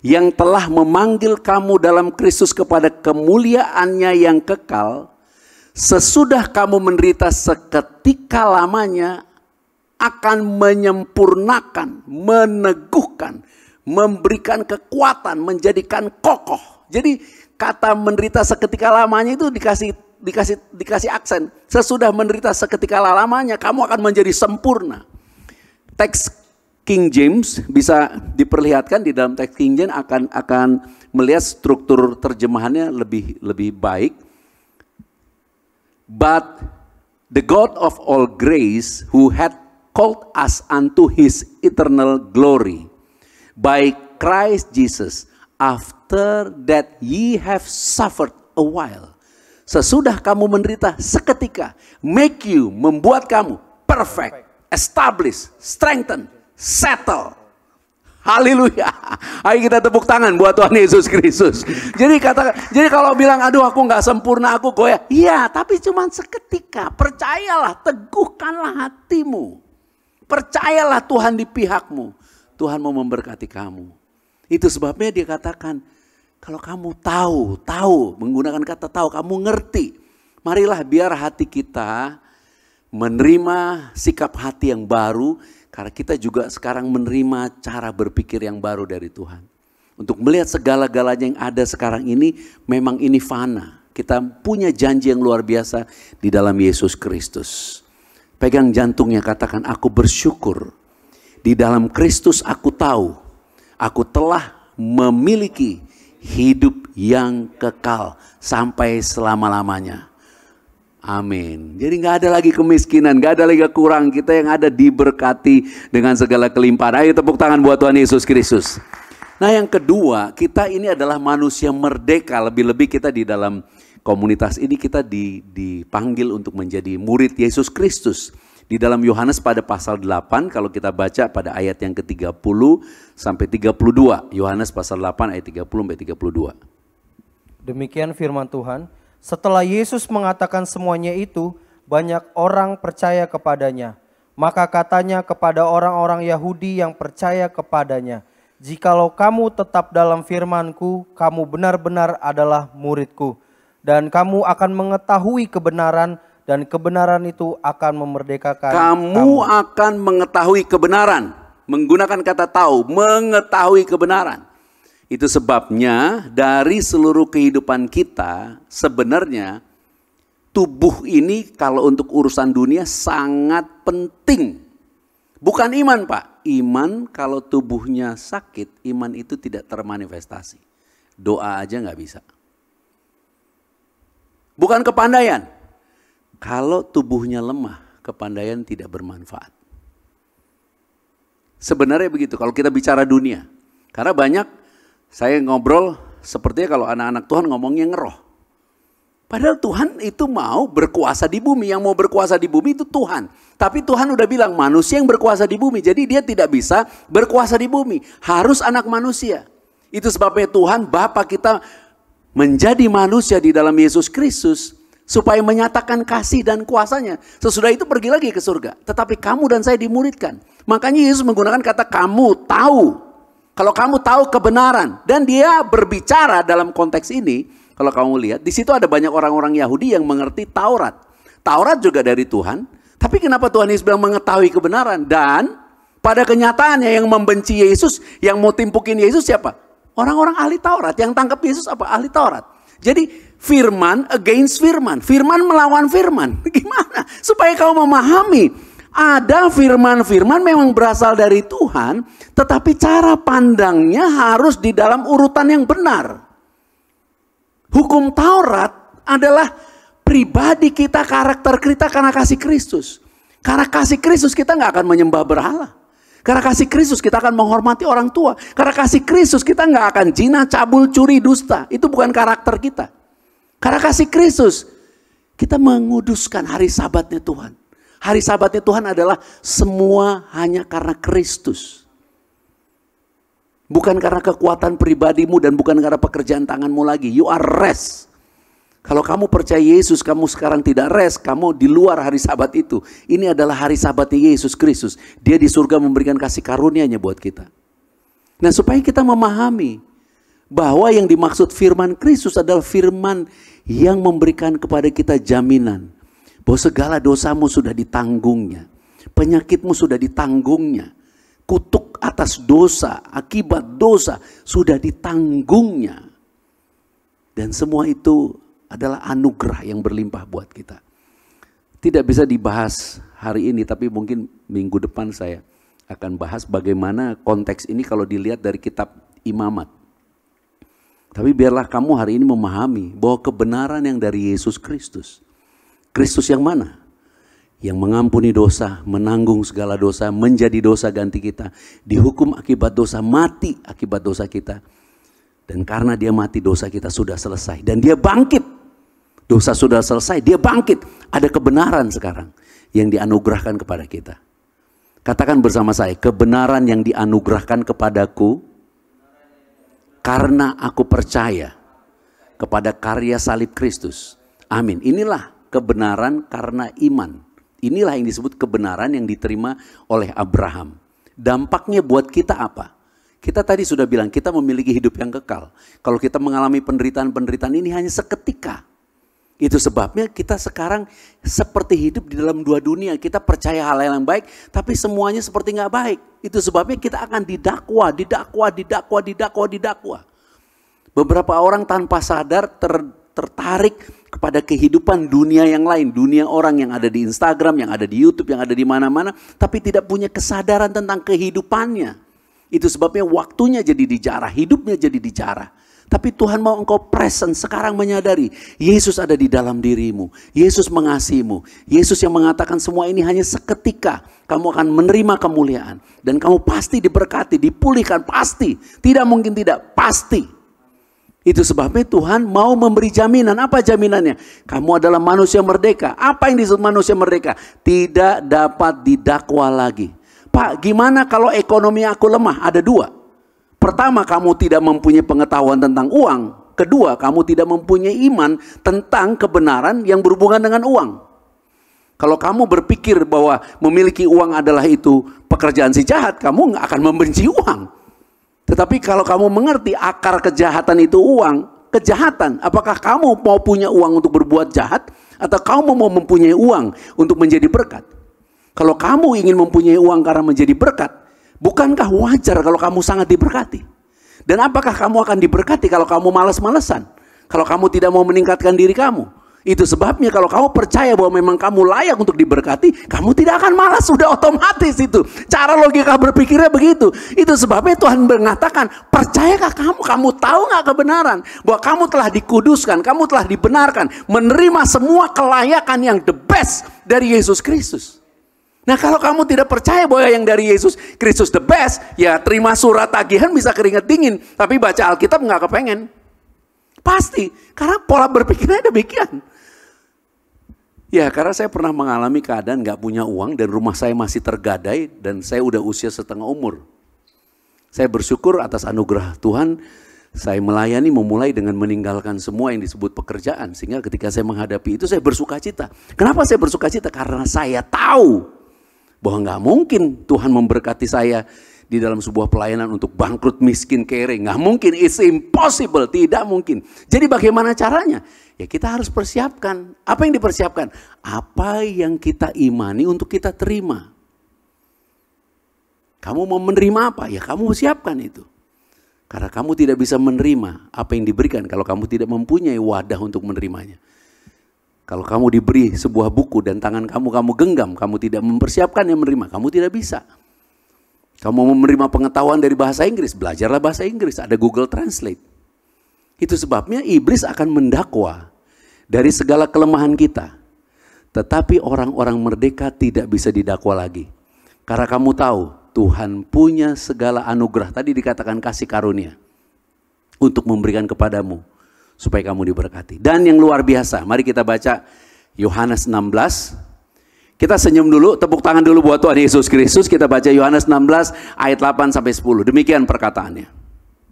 yang telah memanggil kamu dalam Kristus kepada kemuliaannya yang kekal, sesudah kamu menderita seketika lamanya, akan menyempurnakan, meneguhkan, memberikan kekuatan, menjadikan kokoh. Jadi kata menderita seketika lamanya itu dikasih aksen. Sesudah menderita seketika lamanya, kamu akan menjadi sempurna. Teks King James bisa diperlihatkan di dalam teks King James akan melihat struktur terjemahannya lebih baik. But the God of all grace who had called us unto his eternal glory by Christ Jesus, after that ye have suffered a while. Sesudah kamu menderita seketika, make you, membuat kamu perfect, establish, strengthen, settle. Haleluya. Ayo kita tepuk tangan buat Tuhan Yesus Kristus. Jadi kalau bilang aduh aku nggak sempurna, aku goyah. Iya, tapi cuma seketika. Percayalah, teguhkanlah hatimu. Percayalah Tuhan di pihakmu. Tuhan mau memberkati kamu. Itu sebabnya dia katakan, kalau kamu tahu, menggunakan kata tahu, kamu ngerti. Marilah biar hati kita menerima sikap hati yang baru. Karena kita juga sekarang menerima cara berpikir yang baru dari Tuhan. Untuk melihat segala-galanya yang ada sekarang ini, memang ini fana. Kita punya janji yang luar biasa di dalam Yesus Kristus. Pegang jantungnya, katakan, aku bersyukur. Di dalam Kristus aku tahu, aku telah memiliki hidup yang kekal sampai selama-lamanya. Amin. Jadi gak ada lagi kemiskinan, gak ada lagi kurang. Kita yang ada diberkati dengan segala kelimpahan. Ayo tepuk tangan buat Tuhan Yesus Kristus. Nah yang kedua, kita ini adalah manusia merdeka. Lebih-lebih kita di dalam komunitas ini kita dipanggil untuk menjadi murid Yesus Kristus. Di dalam Yohanes pada pasal 8, kalau kita baca pada ayat yang ke-30 sampai 32. Yohanes pasal 8 ayat 30 sampai 32. Demikian firman Tuhan. Setelah Yesus mengatakan semuanya itu, banyak orang percaya kepadanya. Maka katanya kepada orang-orang Yahudi yang percaya kepadanya, jikalau kamu tetap dalam firman-Ku, kamu benar-benar adalah murid-Ku. Dan kamu akan mengetahui kebenaran, dan kebenaran itu akan memerdekakan kamu. Akan mengetahui kebenaran. Menggunakan kata tahu, mengetahui kebenaran. Itu sebabnya dari seluruh kehidupan kita sebenarnya tubuh ini kalau untuk urusan dunia sangat penting. Bukan iman Pak. Iman kalau tubuhnya sakit, iman itu tidak termanifestasi. Doa aja nggak bisa. Bukan kepandaian. Kalau tubuhnya lemah, kepandaian tidak bermanfaat. Sebenarnya begitu kalau kita bicara dunia. Karena banyak saya ngobrol sepertinya kalau anak-anak Tuhan ngomongnya ngeroh. Padahal Tuhan itu mau berkuasa di bumi. Yang mau berkuasa di bumi itu Tuhan. Tapi Tuhan udah bilang manusia yang berkuasa di bumi. Jadi dia tidak bisa berkuasa di bumi. Harus anak manusia. Itu sebabnya Tuhan Bapa kita menjadi manusia di dalam Yesus Kristus. Supaya menyatakan kasih dan kuasanya. Sesudah itu pergi lagi ke surga. Tetapi kamu dan saya dimuridkan. Makanya Yesus menggunakan kata kamu tahu. Kalau kamu tahu kebenaran. Dan dia berbicara dalam konteks ini. Kalau kamu lihat di situ ada banyak orang-orang Yahudi yang mengerti Taurat. Taurat juga dari Tuhan. Tapi kenapa Tuhan Yesus bilang mengetahui kebenaran? Dan pada kenyataannya yang membenci Yesus. Yang mau timpukin Yesus siapa? Orang-orang ahli Taurat. Yang tangkap Yesus apa? Ahli Taurat. Jadi firman against firman. Firman melawan firman. Gimana? Supaya kau memahami. Ada firman-firman memang berasal dari Tuhan. Tetapi cara pandangnya harus di dalam urutan yang benar. Hukum Taurat adalah pribadi kita, karakter kita karena kasih Kristus. Karena kasih Kristus kita nggak akan menyembah berhala. Karena kasih Kristus kita akan menghormati orang tua. Karena kasih Kristus kita nggak akan zina, cabul, curi, dusta. Itu bukan karakter kita. Karena kasih Kristus kita menguduskan hari sabatnya Tuhan. Hari sabatnya Tuhan adalah semua hanya karena Kristus. Bukan karena kekuatan pribadimu dan bukan karena pekerjaan tanganmu lagi. You are rest. Kalau kamu percaya Yesus, kamu sekarang tidak rest, kamu di luar hari sabat itu. Ini adalah hari sabatnya Yesus Kristus. Dia di surga memberikan kasih karunia-Nya buat kita. Nah, supaya kita memahami bahwa yang dimaksud firman Kristus adalah firman yang memberikan kepada kita jaminan bahwa segala dosamu sudah ditanggungnya. Penyakitmu sudah ditanggungnya. Kutuk atas dosa, akibat dosa sudah ditanggungnya. Dan semua itu adalah anugerah yang berlimpah buat kita. Tidak bisa dibahas hari ini, tapi mungkin minggu depan saya akan bahas bagaimana konteks ini kalau dilihat dari kitab Imamat. Tapi biarlah kamu hari ini memahami bahwa kebenaran yang dari Yesus Kristus. Kristus yang mana? yang mengampuni dosa, menanggung segala dosa, menjadi dosa ganti kita, dihukum akibat dosa, mati akibat dosa kita. Dan karena dia mati, dosa kita sudah selesai. Dan dia bangkit. Dosa sudah selesai, dia bangkit. Ada kebenaran sekarang yang dianugerahkan kepada kita. Katakan bersama saya, kebenaran yang dianugerahkan kepadaku karena aku percaya kepada karya salib Kristus. Amin. Inilah kebenaran karena iman. Inilah yang disebut kebenaran yang diterima oleh Abraham. Dampaknya buat kita apa? Kita tadi sudah bilang kita memiliki hidup yang kekal. Kalau kita mengalami penderitaan-penderitaan ini hanya seketika. Itu sebabnya kita sekarang seperti hidup di dalam dua dunia. Kita percaya hal yang baik, tapi semuanya seperti nggak baik. Itu sebabnya kita akan didakwa. Beberapa orang tanpa sadar tertarik kepada kehidupan dunia yang lain. Dunia orang yang ada di Instagram, yang ada di YouTube, yang ada di mana-mana. Tapi tidak punya kesadaran tentang kehidupannya. Itu sebabnya waktunya jadi dijarah, hidupnya jadi dijarah. Tapi Tuhan mau engkau present sekarang menyadari Yesus ada di dalam dirimu. Yesus mengasihimu. Yesus yang mengatakan semua ini hanya seketika. Kamu akan menerima kemuliaan. Dan kamu pasti diberkati, dipulihkan, pasti. Tidak mungkin tidak, pasti. Itu sebabnya Tuhan mau memberi jaminan. Apa jaminannya? Kamu adalah manusia merdeka. Apa yang disebut manusia merdeka? Tidak dapat didakwa lagi. Pak, gimana kalau ekonomi aku lemah? Ada dua. Pertama, kamu tidak mempunyai pengetahuan tentang uang. Kedua, kamu tidak mempunyai iman tentang kebenaran yang berhubungan dengan uang. Kalau kamu berpikir bahwa memiliki uang adalah itu pekerjaan si jahat, kamu nggak akan membenci uang. Tetapi kalau kamu mengerti akar kejahatan itu uang, kejahatan, apakah kamu mau punya uang untuk berbuat jahat? Atau kamu mau mempunyai uang untuk menjadi berkat? Kalau kamu ingin mempunyai uang karena menjadi berkat, bukankah wajar kalau kamu sangat diberkati? Dan apakah kamu akan diberkati kalau kamu malas-malesan? Kalau kamu tidak mau meningkatkan diri kamu? Itu sebabnya kalau kamu percaya bahwa memang kamu layak untuk diberkati, kamu tidak akan malas, sudah otomatis itu. Cara logika berpikirnya begitu. Itu sebabnya Tuhan mengatakan, percayakah kamu? Kamu tahu nggak kebenaran? Bahwa kamu telah dikuduskan, kamu telah dibenarkan, menerima semua kelayakan yang the best dari Yesus Kristus. Nah, kalau kamu tidak percaya bahwa yang dari Yesus Kristus the best, ya terima surat tagihan bisa keringat dingin, tapi baca Alkitab nggak kepengen. Pasti, karena pola berpikirnya demikian. Ya, karena saya pernah mengalami keadaan nggak punya uang dan rumah saya masih tergadai dan saya udah usia setengah umur. Saya bersyukur atas anugerah Tuhan, saya melayani memulai dengan meninggalkan semua yang disebut pekerjaan. Sehingga ketika saya menghadapi itu saya bersuka cita. Kenapa saya bersuka cita? Karena saya tahu bahwa nggak mungkin Tuhan memberkati saya di dalam sebuah pelayanan untuk bangkrut, miskin, kere. Nggak mungkin, it's impossible, tidak mungkin. Jadi bagaimana caranya? Ya kita harus persiapkan. Apa yang dipersiapkan? Apa yang kita imani untuk kita terima. Kamu mau menerima apa? Ya kamu siapkan itu. Karena kamu tidak bisa menerima apa yang diberikan kalau kamu tidak mempunyai wadah untuk menerimanya. Kalau kamu diberi sebuah buku dan tangan kamu genggam, kamu tidak mempersiapkan yang menerima, kamu tidak bisa. Kamu mau menerima pengetahuan dari bahasa Inggris, belajarlah bahasa Inggris, ada Google Translate. Itu sebabnya iblis akan mendakwa dari segala kelemahan kita. Tetapi orang-orang merdeka tidak bisa didakwa lagi. Karena kamu tahu, Tuhan punya segala anugerah, tadi dikatakan kasih karunia, untuk memberikan kepadamu. Supaya kamu diberkati. Dan yang luar biasa, mari kita baca Yohanes 16. Kita senyum dulu, tepuk tangan dulu buat Tuhan Yesus Kristus. Kita baca Yohanes 16 ayat 8-10. Demikian perkataannya.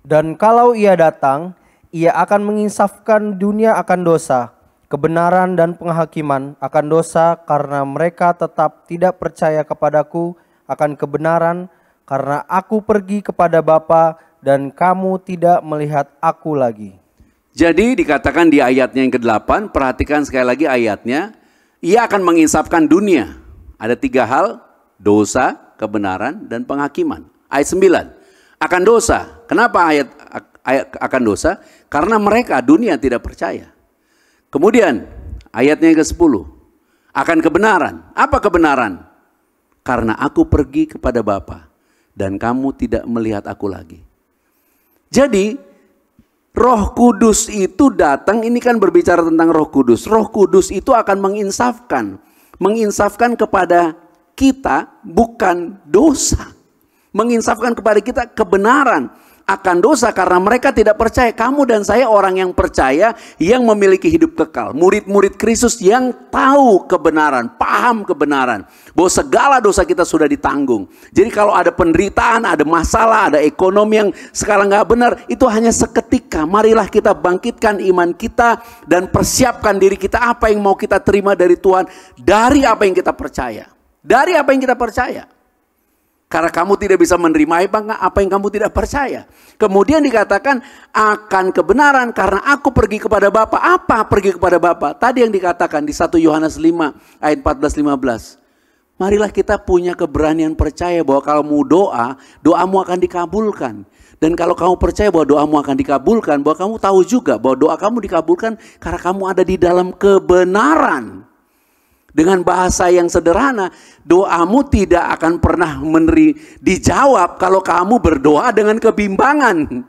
Dan kalau ia datang, ia akan menginsafkan dunia akan dosa, kebenaran dan penghakiman akan dosa, karena mereka tetap tidak percaya kepadaku akan kebenaran, karena aku pergi kepada Bapa dan kamu tidak melihat aku lagi. Jadi dikatakan di ayatnya yang ke-8, perhatikan sekali lagi ayatnya, ia akan menginsafkan dunia. Ada 3 hal, dosa, kebenaran, dan penghakiman. Ayat 9, akan dosa. Kenapa ayat akan dosa? Karena mereka, dunia tidak percaya. Kemudian ayatnya yang ke-10, akan kebenaran. Apa kebenaran? Karena aku pergi kepada Bapa dan kamu tidak melihat aku lagi. Jadi Roh Kudus itu datang, ini kan berbicara tentang Roh Kudus. Roh Kudus itu akan menginsafkan. menginsafkan kepada kita bukan dosa. Menginsafkan kepada kita kebenaran akan dosa karena mereka tidak percaya. Kamu dan saya orang yang percaya, yang memiliki hidup kekal. Murid-murid Kristus yang tahu kebenaran, paham kebenaran. Bahwa segala dosa kita sudah ditanggung. Jadi kalau ada penderitaan, ada masalah, ada ekonomi yang sekarang gak benar, itu hanya seketika. Marilah kita bangkitkan iman kita dan persiapkan diri kita apa yang mau kita terima dari Tuhan. Dari apa yang kita percaya. Dari apa yang kita percaya. Karena kamu tidak bisa menerima apa yang kamu tidak percaya. Kemudian dikatakan akan kebenaran karena aku pergi kepada Bapa. Apa pergi kepada Bapa? Tadi yang dikatakan di 1 Yohanes 5 ayat 14-15. Marilah kita punya keberanian percaya bahwa kalau mau doa, doamu akan dikabulkan. Dan kalau kamu percaya bahwa doamu akan dikabulkan, bahwa kamu tahu juga bahwa doa kamu dikabulkan karena kamu ada di dalam kebenaran. Dengan bahasa yang sederhana, doamu tidak akan pernah dijawab kalau kamu berdoa dengan kebimbangan.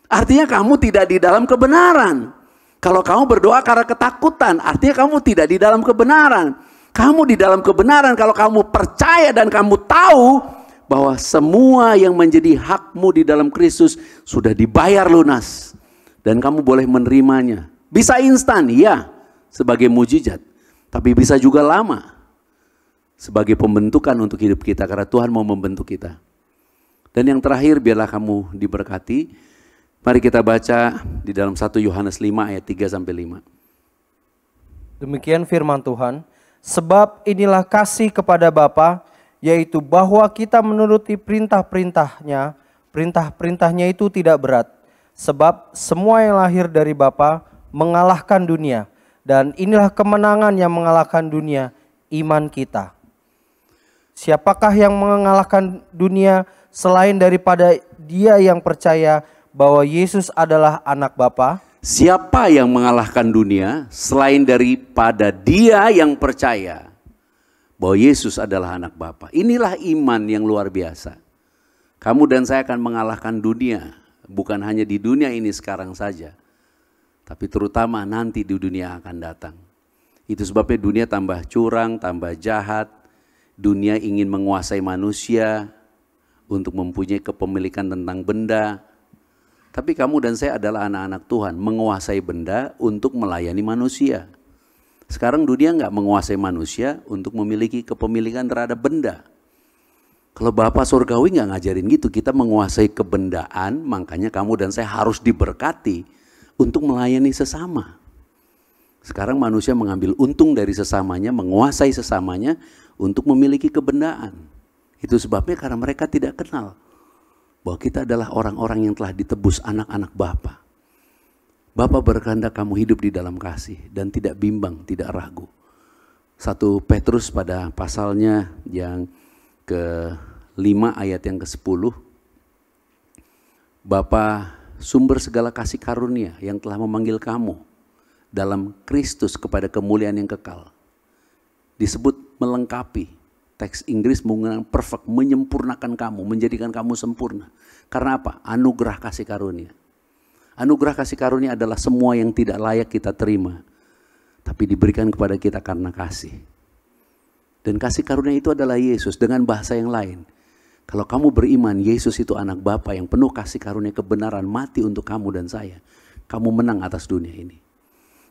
Artinya kamu tidak di dalam kebenaran. Kalau kamu berdoa karena ketakutan, artinya kamu tidak di dalam kebenaran. Kamu di dalam kebenaran kalau kamu percaya dan kamu tahu bahwa semua yang menjadi hakmu di dalam Kristus sudah dibayar lunas. Dan kamu boleh menerimanya. Bisa instan, ya, sebagai mujizat. Tapi bisa juga lama sebagai pembentukan untuk hidup kita karena Tuhan mau membentuk kita. Dan yang terakhir biarlah kamu diberkati. Mari kita baca di dalam 1 Yohanes 5 ayat 3-5. Demikian firman Tuhan, sebab inilah kasih kepada Bapa, yaitu bahwa kita menuruti perintah-perintahnya. Perintah-perintahnya itu tidak berat, sebab semua yang lahir dari Bapa mengalahkan dunia. Dan inilah kemenangan yang mengalahkan dunia, iman kita. Siapakah yang mengalahkan dunia selain daripada dia yang percaya bahwa Yesus adalah anak Bapa? Siapa yang mengalahkan dunia selain daripada dia yang percaya bahwa Yesus adalah anak Bapa? Inilah iman yang luar biasa. Kamu dan saya akan mengalahkan dunia, bukan hanya di dunia ini sekarang saja. Tapi terutama nanti di dunia akan datang. Itu sebabnya dunia tambah curang, tambah jahat. Dunia ingin menguasai manusia untuk mempunyai kepemilikan tentang benda. Tapi kamu dan saya adalah anak-anak Tuhan, menguasai benda untuk melayani manusia. Sekarang dunia nggak menguasai manusia untuk memiliki kepemilikan terhadap benda. Kalau Bapa Surgawi nggak ngajarin gitu, kita menguasai kebendaan, makanya kamu dan saya harus diberkati untuk melayani sesama. Sekarang manusia mengambil untung dari sesamanya, menguasai sesamanya untuk memiliki kebendaan. Itu sebabnya karena mereka tidak kenal bahwa kita adalah orang-orang yang telah ditebus anak-anak Bapa. Bapa berkehendak kamu hidup di dalam kasih dan tidak bimbang, tidak ragu. 1 Petrus pada pasalnya yang ke-5 ayat yang ke-10. Bapa sumber segala kasih karunia yang telah memanggil kamu dalam Kristus kepada kemuliaan yang kekal. Disebut melengkapi. Teks Inggris menggunakan perfect, menyempurnakan kamu, menjadikan kamu sempurna. Karena apa? Anugerah kasih karunia. Anugerah kasih karunia adalah semua yang tidak layak kita terima, tapi diberikan kepada kita karena kasih. Dan kasih karunia itu adalah Yesus. Dengan bahasa yang lain, kalau kamu beriman Yesus itu anak Bapa yang penuh kasih karunia kebenaran, mati untuk kamu dan saya, kamu menang atas dunia ini.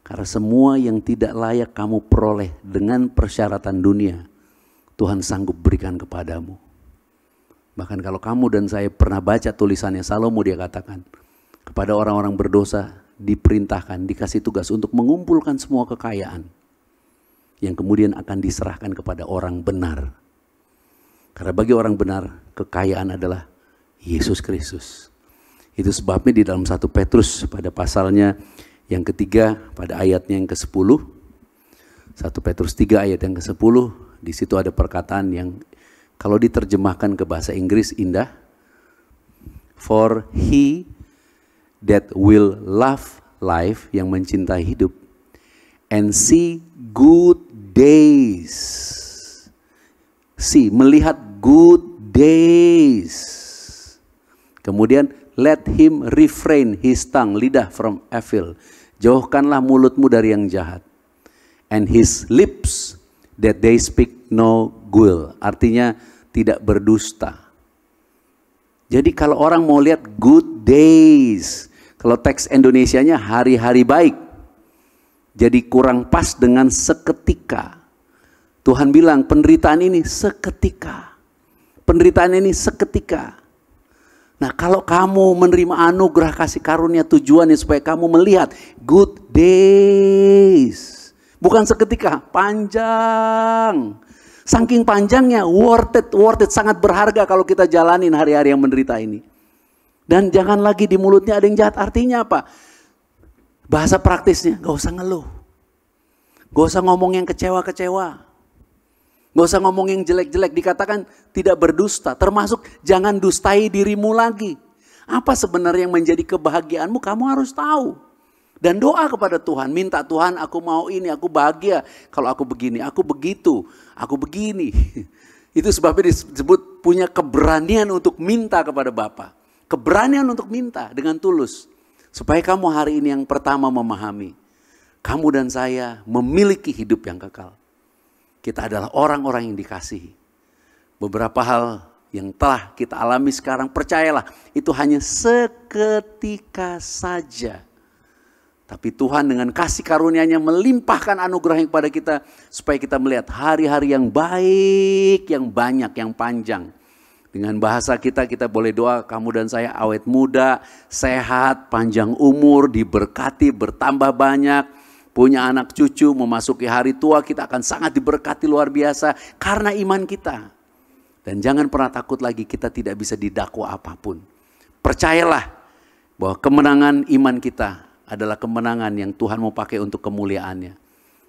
Karena semua yang tidak layak kamu peroleh dengan persyaratan dunia, Tuhan sanggup berikan kepadamu. Bahkan kalau kamu dan saya pernah baca tulisannya Salomo, dia katakan kepada orang-orang berdosa diperintahkan, dikasih tugas untuk mengumpulkan semua kekayaan yang kemudian akan diserahkan kepada orang benar. Karena bagi orang benar, kekayaan adalah Yesus Kristus. Itu sebabnya di dalam 1 Petrus pada pasalnya yang ketiga, pada ayatnya yang ke-10, 1 Petrus 3 ayat yang ke-10, di situ ada perkataan yang kalau diterjemahkan ke bahasa Inggris indah. For he that will love life, yang mencintai hidup, and see good days. See, melihat good days. Kemudian let him refrain his tongue, lidah from evil. Jauhkanlah mulutmu dari yang jahat. And his lips that they speak no guile, artinya tidak berdusta. Jadi kalau orang mau lihat good days, kalau teks Indonesianya hari-hari baik, jadi kurang pas dengan seketika. Tuhan bilang penderitaan ini seketika, penderitaan ini seketika. Nah, kalau kamu menerima anugerah kasih karunia, tujuannya supaya kamu melihat good days. Bukan seketika, panjang. Saking panjangnya, worth it, sangat berharga kalau kita jalanin hari-hari yang menderita ini. Dan jangan lagi di mulutnya ada yang jahat. Artinya apa? Bahasa praktisnya, gak usah ngeluh. Gak usah ngomong yang kecewa-kecewa. Gak usah ngomong yang jelek-jelek, dikatakan tidak berdusta. Termasuk jangan dustai dirimu lagi. Apa sebenarnya yang menjadi kebahagiaanmu, kamu harus tahu. Dan doa kepada Tuhan, minta Tuhan aku mau ini, aku bahagia. Kalau aku begini, aku begitu, aku begini. Itu sebabnya disebut punya keberanian untuk minta kepada Bapa. Keberanian untuk minta dengan tulus. Supaya kamu hari ini yang pertama memahami. Kamu dan saya memiliki hidup yang kekal. Kita adalah orang-orang yang dikasihi. Beberapa hal yang telah kita alami sekarang, percayalah, itu hanya seketika saja. Tapi Tuhan dengan kasih karunia-Nya melimpahkan anugerah yang kepada kita, supaya kita melihat hari-hari yang baik, yang banyak, yang panjang. Dengan bahasa kita boleh doa, kamu dan saya awet muda, sehat, panjang umur, diberkati, bertambah banyak. Punya anak cucu, memasuki hari tua, kita akan sangat diberkati luar biasa karena iman kita. Dan jangan pernah takut lagi, kita tidak bisa didakwa apapun. Percayalah bahwa kemenangan iman kita adalah kemenangan yang Tuhan mau pakai untuk kemuliaannya.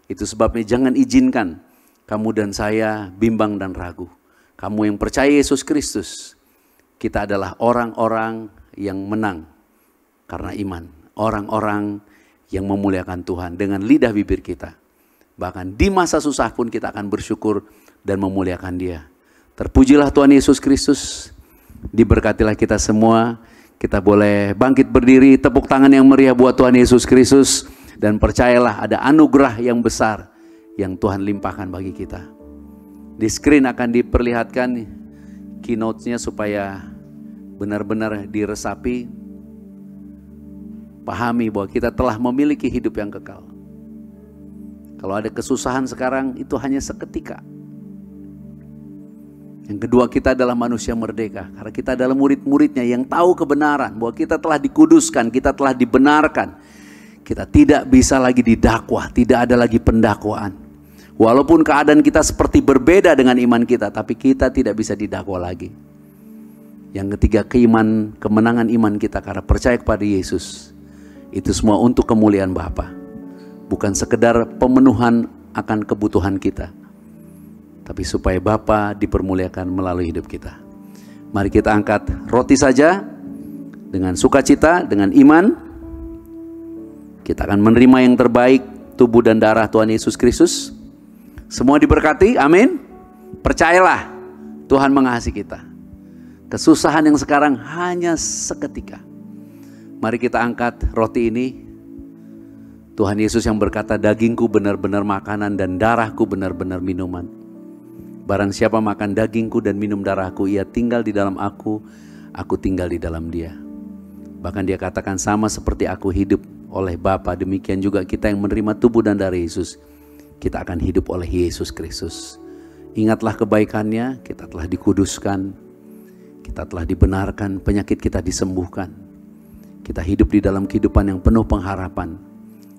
Itu sebabnya jangan izinkan kamu dan saya bimbang dan ragu. Kamu yang percaya Yesus Kristus, kita adalah orang-orang yang menang karena iman. Orang-orang yang memuliakan Tuhan dengan lidah bibir kita. Bahkan di masa susah pun kita akan bersyukur dan memuliakan Dia. Terpujilah Tuhan Yesus Kristus. Diberkatilah kita semua. Kita boleh bangkit berdiri, tepuk tangan yang meriah buat Tuhan Yesus Kristus. Dan percayalah ada anugerah yang besar yang Tuhan limpahkan bagi kita. Di screen akan diperlihatkan keynote-nya supaya benar-benar diresapi. Pahami bahwa kita telah memiliki hidup yang kekal. Kalau ada kesusahan sekarang, itu hanya seketika. Yang kedua, kita adalah manusia merdeka. Karena kita adalah murid-muridnya yang tahu kebenaran. Bahwa kita telah dikuduskan, kita telah dibenarkan. Kita tidak bisa lagi didakwa, tidak ada lagi pendakwaan. Walaupun keadaan kita seperti berbeda dengan iman kita, tapi kita tidak bisa didakwa lagi. Yang ketiga, kemenangan iman kita karena percaya kepada Yesus. Itu semua untuk kemuliaan Bapa. Bukan sekedar pemenuhan akan kebutuhan kita. Tapi supaya Bapa dipermuliakan melalui hidup kita. Mari kita angkat roti saja. Dengan sukacita, dengan iman. Kita akan menerima yang terbaik, tubuh dan darah Tuhan Yesus Kristus. Semua diberkati, amin. Percayalah, Tuhan mengasihi kita. Kesusahan yang sekarang hanya seketika. Mari kita angkat roti ini. Tuhan Yesus yang berkata, dagingku benar-benar makanan dan darahku benar-benar minuman. Barang siapa makan dagingku dan minum darahku, ia tinggal di dalam aku tinggal di dalam dia. Bahkan dia katakan sama seperti aku hidup oleh Bapa, demikian juga kita yang menerima tubuh dan darah Yesus, kita akan hidup oleh Yesus Kristus. Ingatlah kebaikannya, kita telah dikuduskan, kita telah dibenarkan, penyakit kita disembuhkan. Kita hidup di dalam kehidupan yang penuh pengharapan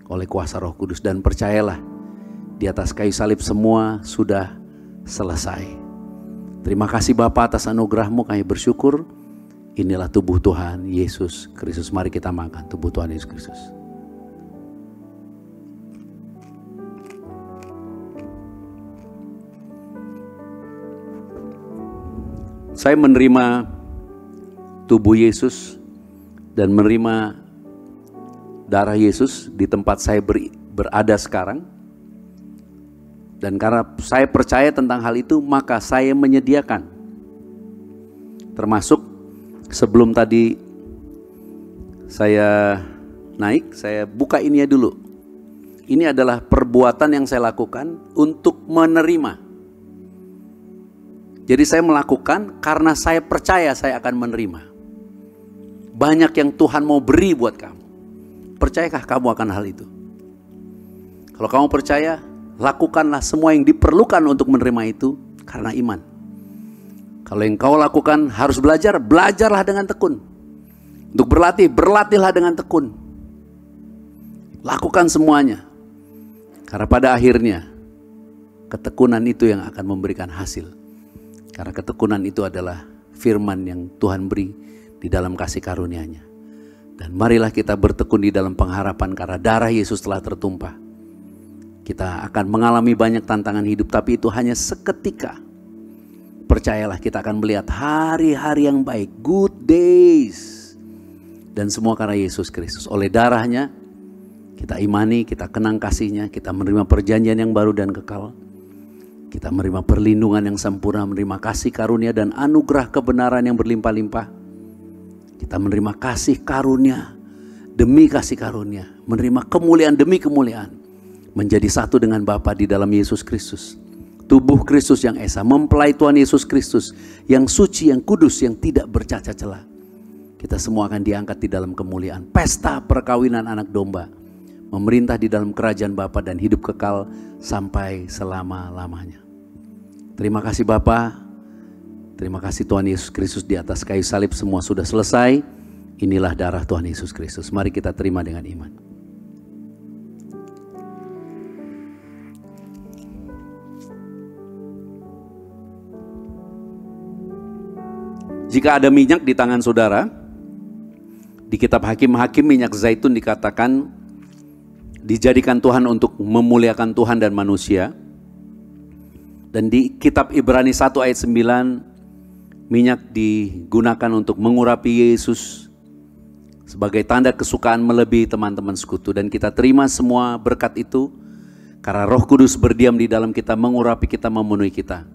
oleh kuasa Roh Kudus. Dan percayalah, di atas kayu salib semua sudah selesai. Terima kasih Bapa atas anugerah-Mu, kami bersyukur. Inilah tubuh Tuhan Yesus Kristus. Mari kita makan tubuh Tuhan Yesus Kristus. Saya menerima tubuh Yesus dan menerima darah Yesus di tempat saya berada sekarang. Dan karena saya percaya tentang hal itu, maka saya menyediakan. Termasuk sebelum tadi saya naik, saya buka ini ya dulu. Ini adalah perbuatan yang saya lakukan untuk menerima. Jadi saya melakukan karena saya percaya saya akan menerima. Banyak yang Tuhan mau beri buat kamu. Percayakah kamu akan hal itu? Kalau kamu percaya, lakukanlah semua yang diperlukan untuk menerima itu karena iman. Kalau yang kau lakukan harus belajar, belajarlah dengan tekun. Untuk berlatih, berlatihlah dengan tekun. Lakukan semuanya. Karena pada akhirnya, ketekunan itu yang akan memberikan hasil. Karena ketekunan itu adalah firman yang Tuhan beri di dalam kasih karunia-Nya. Dan marilah kita bertekun di dalam pengharapan karena darah Yesus telah tertumpah. Kita akan mengalami banyak tantangan hidup, tapi itu hanya seketika. Percayalah, kita akan melihat hari-hari yang baik, good days. Dan semua karena Yesus Kristus. Oleh darahnya, kita imani, kita kenang kasih-Nya, kita menerima perjanjian yang baru dan kekal. Kita menerima perlindungan yang sempurna, menerima kasih karunia dan anugerah kebenaran yang berlimpah-limpah. Kita menerima kasih karunia demi kasih karunia, menerima kemuliaan demi kemuliaan. Menjadi satu dengan Bapa di dalam Yesus Kristus. Tubuh Kristus yang esa, mempelai Tuhan Yesus Kristus yang suci, yang kudus, yang tidak bercacat celah. Kita semua akan diangkat di dalam kemuliaan. Pesta perkawinan anak domba. Memerintah di dalam kerajaan Bapa dan hidup kekal sampai selama-lamanya. Terima kasih Bapa. Terima kasih Tuhan Yesus Kristus, di atas kayu salib semua sudah selesai. Inilah darah Tuhan Yesus Kristus. Mari kita terima dengan iman. Jika ada minyak di tangan saudara, di kitab Hakim-Hakim minyak zaitun dikatakan dijadikan Tuhan untuk memuliakan Tuhan dan manusia. Dan di kitab Ibrani 1 ayat 9, minyak digunakan untuk mengurapi Yesus sebagai tanda kesukaan melebihi teman-teman sekutu. Dan kita terima semua berkat itu karena Roh Kudus berdiam di dalam kita, mengurapi kita, memenuhi kita.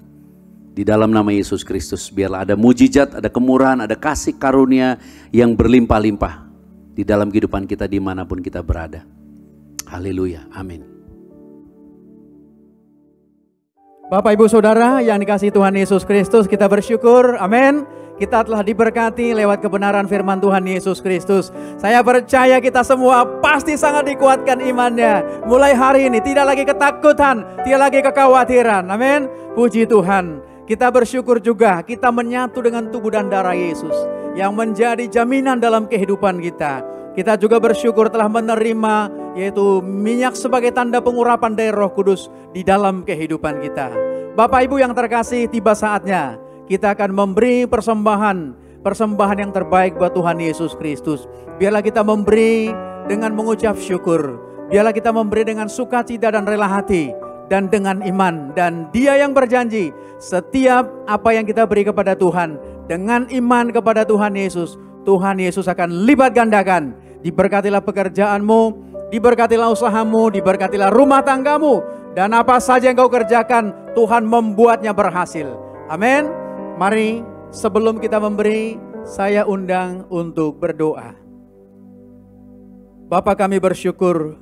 Di dalam nama Yesus Kristus, biarlah ada mujizat, ada kemurahan, ada kasih karunia yang berlimpah-limpah di dalam kehidupan kita dimanapun kita berada. Haleluya, amin. Bapak Ibu Saudara yang dikasihi Tuhan Yesus Kristus, kita bersyukur, amin. Kita telah diberkati lewat kebenaran firman Tuhan Yesus Kristus. Saya percaya kita semua pasti sangat dikuatkan imannya. Mulai hari ini tidak lagi ketakutan, tidak lagi kekhawatiran, amin. Puji Tuhan. Kita bersyukur juga kita menyatu dengan tubuh dan darah Yesus yang menjadi jaminan dalam kehidupan kita. Kita juga bersyukur telah menerima yaitu minyak sebagai tanda pengurapan dari Roh Kudus di dalam kehidupan kita. Bapak Ibu yang terkasih, tiba saatnya kita akan memberi persembahan yang terbaik buat Tuhan Yesus Kristus. Biarlah kita memberi dengan mengucap syukur. Biarlah kita memberi dengan sukacita dan rela hati dan dengan iman. Dan Dia yang berjanji setiap apa yang kita beri kepada Tuhan dengan iman kepada Tuhan Yesus akan lipat gandakan. Diberkatilah pekerjaanmu, diberkatilah usahamu, diberkatilah rumah tanggamu, dan apa saja yang kau kerjakan, Tuhan membuatnya berhasil. Amin. Mari sebelum kita memberi, saya undang untuk berdoa. Bapa, kami bersyukur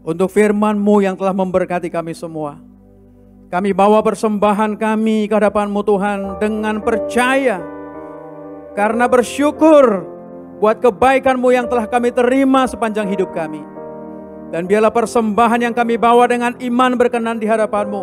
untuk firman-Mu yang telah memberkati kami semua. Kami bawa persembahan kami ke hadapan-Mu Tuhan dengan percaya. Karena bersyukur buat kebaikan-Mu yang telah kami terima sepanjang hidup kami. Dan biarlah persembahan yang kami bawa dengan iman berkenan di hadapan-Mu.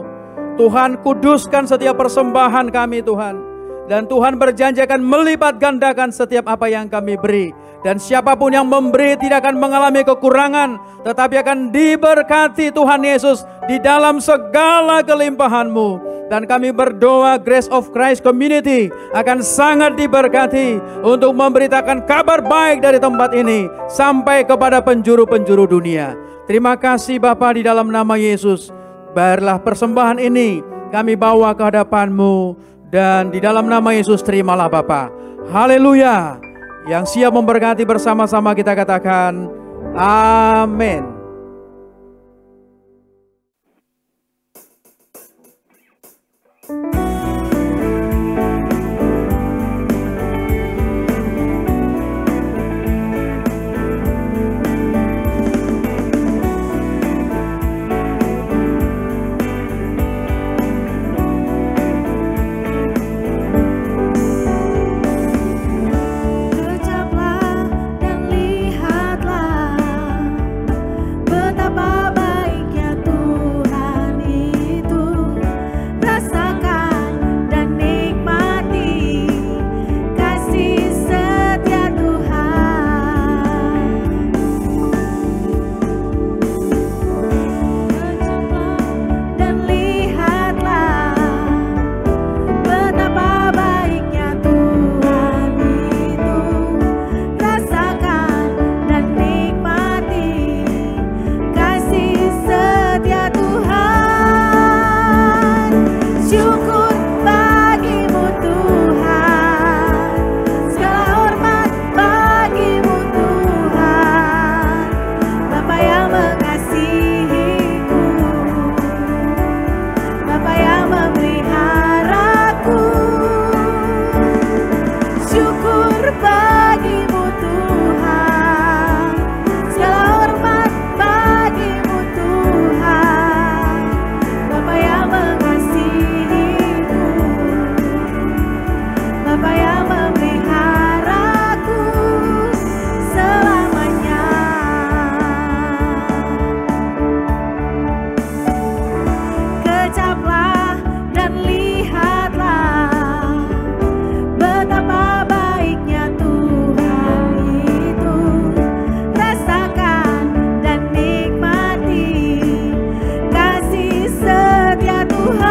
Tuhan, kuduskan setiap persembahan kami Tuhan. Dan Tuhan berjanji akan melipat gandakan setiap apa yang kami beri. Dan siapapun yang memberi tidak akan mengalami kekurangan, tetapi akan diberkati Tuhan Yesus di dalam segala kelimpahan-Mu. Dan kami berdoa Grace of Christ Community akan sangat diberkati untuk memberitakan kabar baik dari tempat ini sampai kepada penjuru-penjuru dunia. Terima kasih Bapa, di dalam nama Yesus. Biarlah persembahan ini kami bawa ke hadapan-Mu, dan di dalam nama Yesus terimalah Bapa. Haleluya. Yang siap memberkati bersama-sama kita katakan amin. dan lihatlah betapa baiknya Tuhan itu. Rasakan dan nikmati kasih setia Tuhan. Syukur bagimu Tuhan, segala hormat bagimu Tuhan, Bapa yang mengasihiku, Bapa yang memeliharaku. Syukur bagimu Tuhan, segala hormat bagimu Tuhan, Bapa yang mengasihiku, Bapa yang memeliharaku selamanya. Kecaplah dan lihatlah betapa baiknya Tuhan itu. Rasakan dan nikmati kasih setia Tuhan.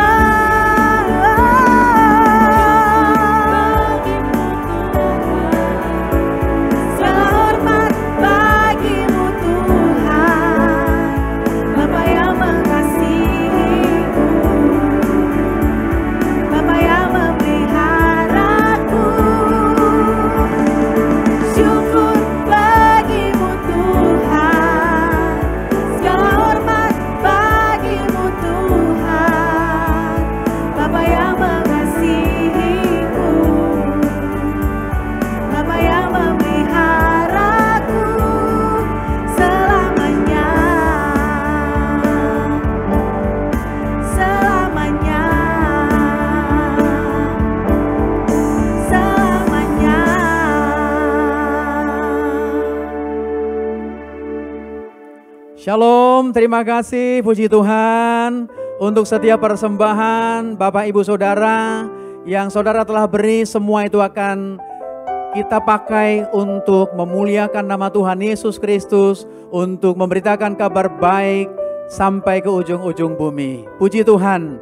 Segala hormat bagimu Tuhan, Bapa yang mengasihiku, Bapa yang memeliharaku. Syukur bagimu Tuhan, segala hormat bagimu Tuhan, Bapa yang mengasihiku, Bapa yang memeliharaku selamanya. Selamanya. Selamanya. Shalom, terima kasih, puji Tuhan untuk setiap persembahan Bapak Ibu Saudara yang saudara telah beri. Semua itu akan kita pakai untuk memuliakan nama Tuhan Yesus Kristus, untuk memberitakan kabar baik sampai ke ujung-ujung bumi. Puji Tuhan,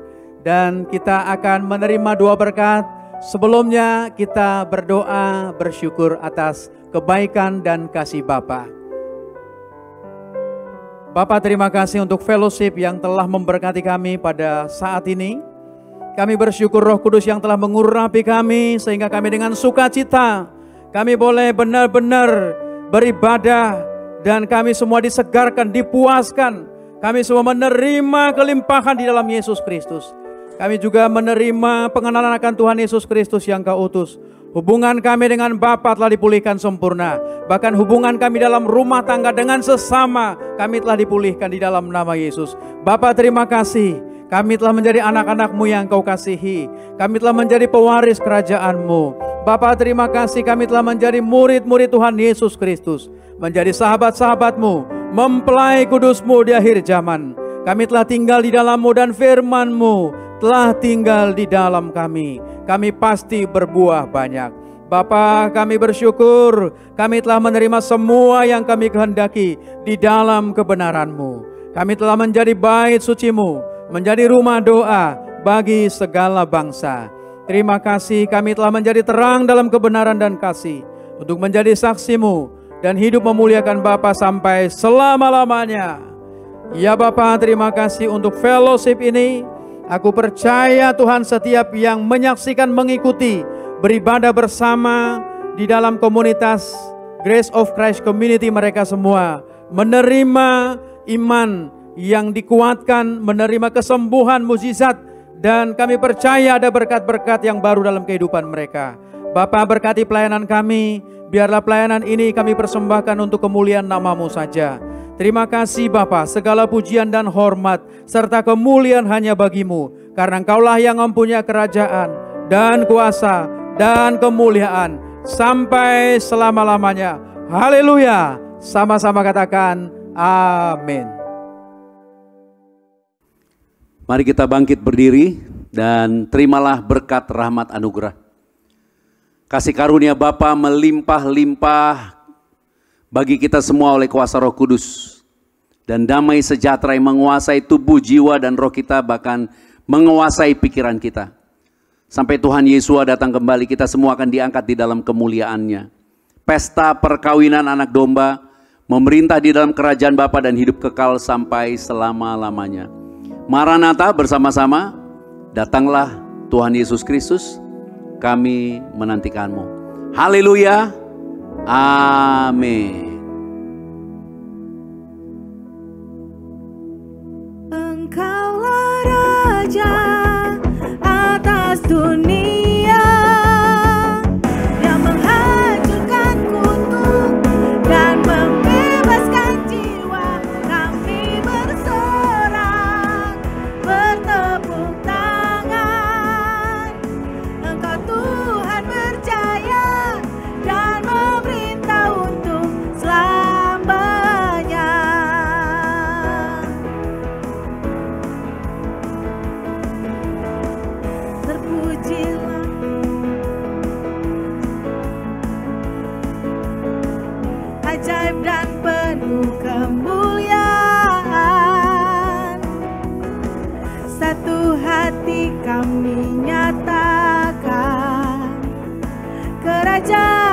dan kita akan menerima dua berkat. Sebelumnya kita berdoa bersyukur atas kebaikan dan kasih Bapa. Bapak, terima kasih untuk fellowship yang telah memberkati kami pada saat ini. Kami bersyukur Roh Kudus yang telah mengurapi kami sehingga kami dengan sukacita kami boleh benar-benar beribadah dan kami semua disegarkan, dipuaskan. Kami semua menerima kelimpahan di dalam Yesus Kristus. Kami juga menerima pengenalan akan Tuhan Yesus Kristus yang Kau utus. Hubungan kami dengan Bapa telah dipulihkan sempurna. Bahkan hubungan kami dalam rumah tangga dengan sesama kami telah dipulihkan di dalam nama Yesus. Bapa, terima kasih. Kami telah menjadi anak-anak-Mu yang Kau kasihi. Kami telah menjadi pewaris kerajaan-Mu. Bapa, terima kasih kami telah menjadi murid-murid Tuhan Yesus Kristus. Menjadi sahabat-sahabat-Mu, mempelai kudus-Mu di akhir zaman. Kami telah tinggal di dalam-Mu dan firman-Mu telah tinggal di dalam kami. Kami pasti berbuah banyak. Bapa, kami bersyukur kami telah menerima semua yang kami kehendaki di dalam kebenaran-Mu. Kami telah menjadi bait suci-Mu, menjadi rumah doa bagi segala bangsa. Terima kasih kami telah menjadi terang dalam kebenaran dan kasih untuk menjadi saksi-Mu dan hidup memuliakan Bapa sampai selama-lamanya. Ya Bapa, terima kasih untuk fellowship ini. Aku percaya Tuhan setiap yang menyaksikan, mengikuti, beribadah bersama di dalam komunitas Grace of Christ Community, mereka semua menerima iman yang dikuatkan, menerima kesembuhan, mukjizat, dan kami percaya ada berkat-berkat yang baru dalam kehidupan mereka. Bapa, berkati pelayanan kami, biarlah pelayanan ini kami persembahkan untuk kemuliaan nama-Mu saja. Terima kasih Bapa, segala pujian dan hormat serta kemuliaan hanya bagi-Mu, karena Engkaulah yang mempunyai kerajaan dan kuasa dan kemuliaan sampai selama-lamanya. Haleluya. Sama-sama katakan amin. Mari kita bangkit berdiri dan terimalah berkat rahmat anugerah. Kasih karunia Bapa melimpah-limpah bagi kita semua oleh kuasa Roh Kudus. Dan damai sejahtera yang menguasai tubuh, jiwa, dan roh kita, bahkan menguasai pikiran kita. Sampai Tuhan Yesus datang kembali, kita semua akan diangkat di dalam kemuliaan-Nya. Pesta perkawinan anak domba, memerintah di dalam kerajaan Bapa dan hidup kekal sampai selama-lamanya. Maranatha, bersama-sama, datanglah Tuhan Yesus Kristus, kami menantikanmu. Haleluya, amin. Engkaulah Raja atas dunia yang menghancurkan kutuk dan membebaskan jiwa. Kami bersorak, bertepuk tangan. Engkau Tuhan berjaya dan memerintah untuk selamanya. Terpujilah ajaib dan penuh kemuliaan. Satu hati kami nyatakan kerajaan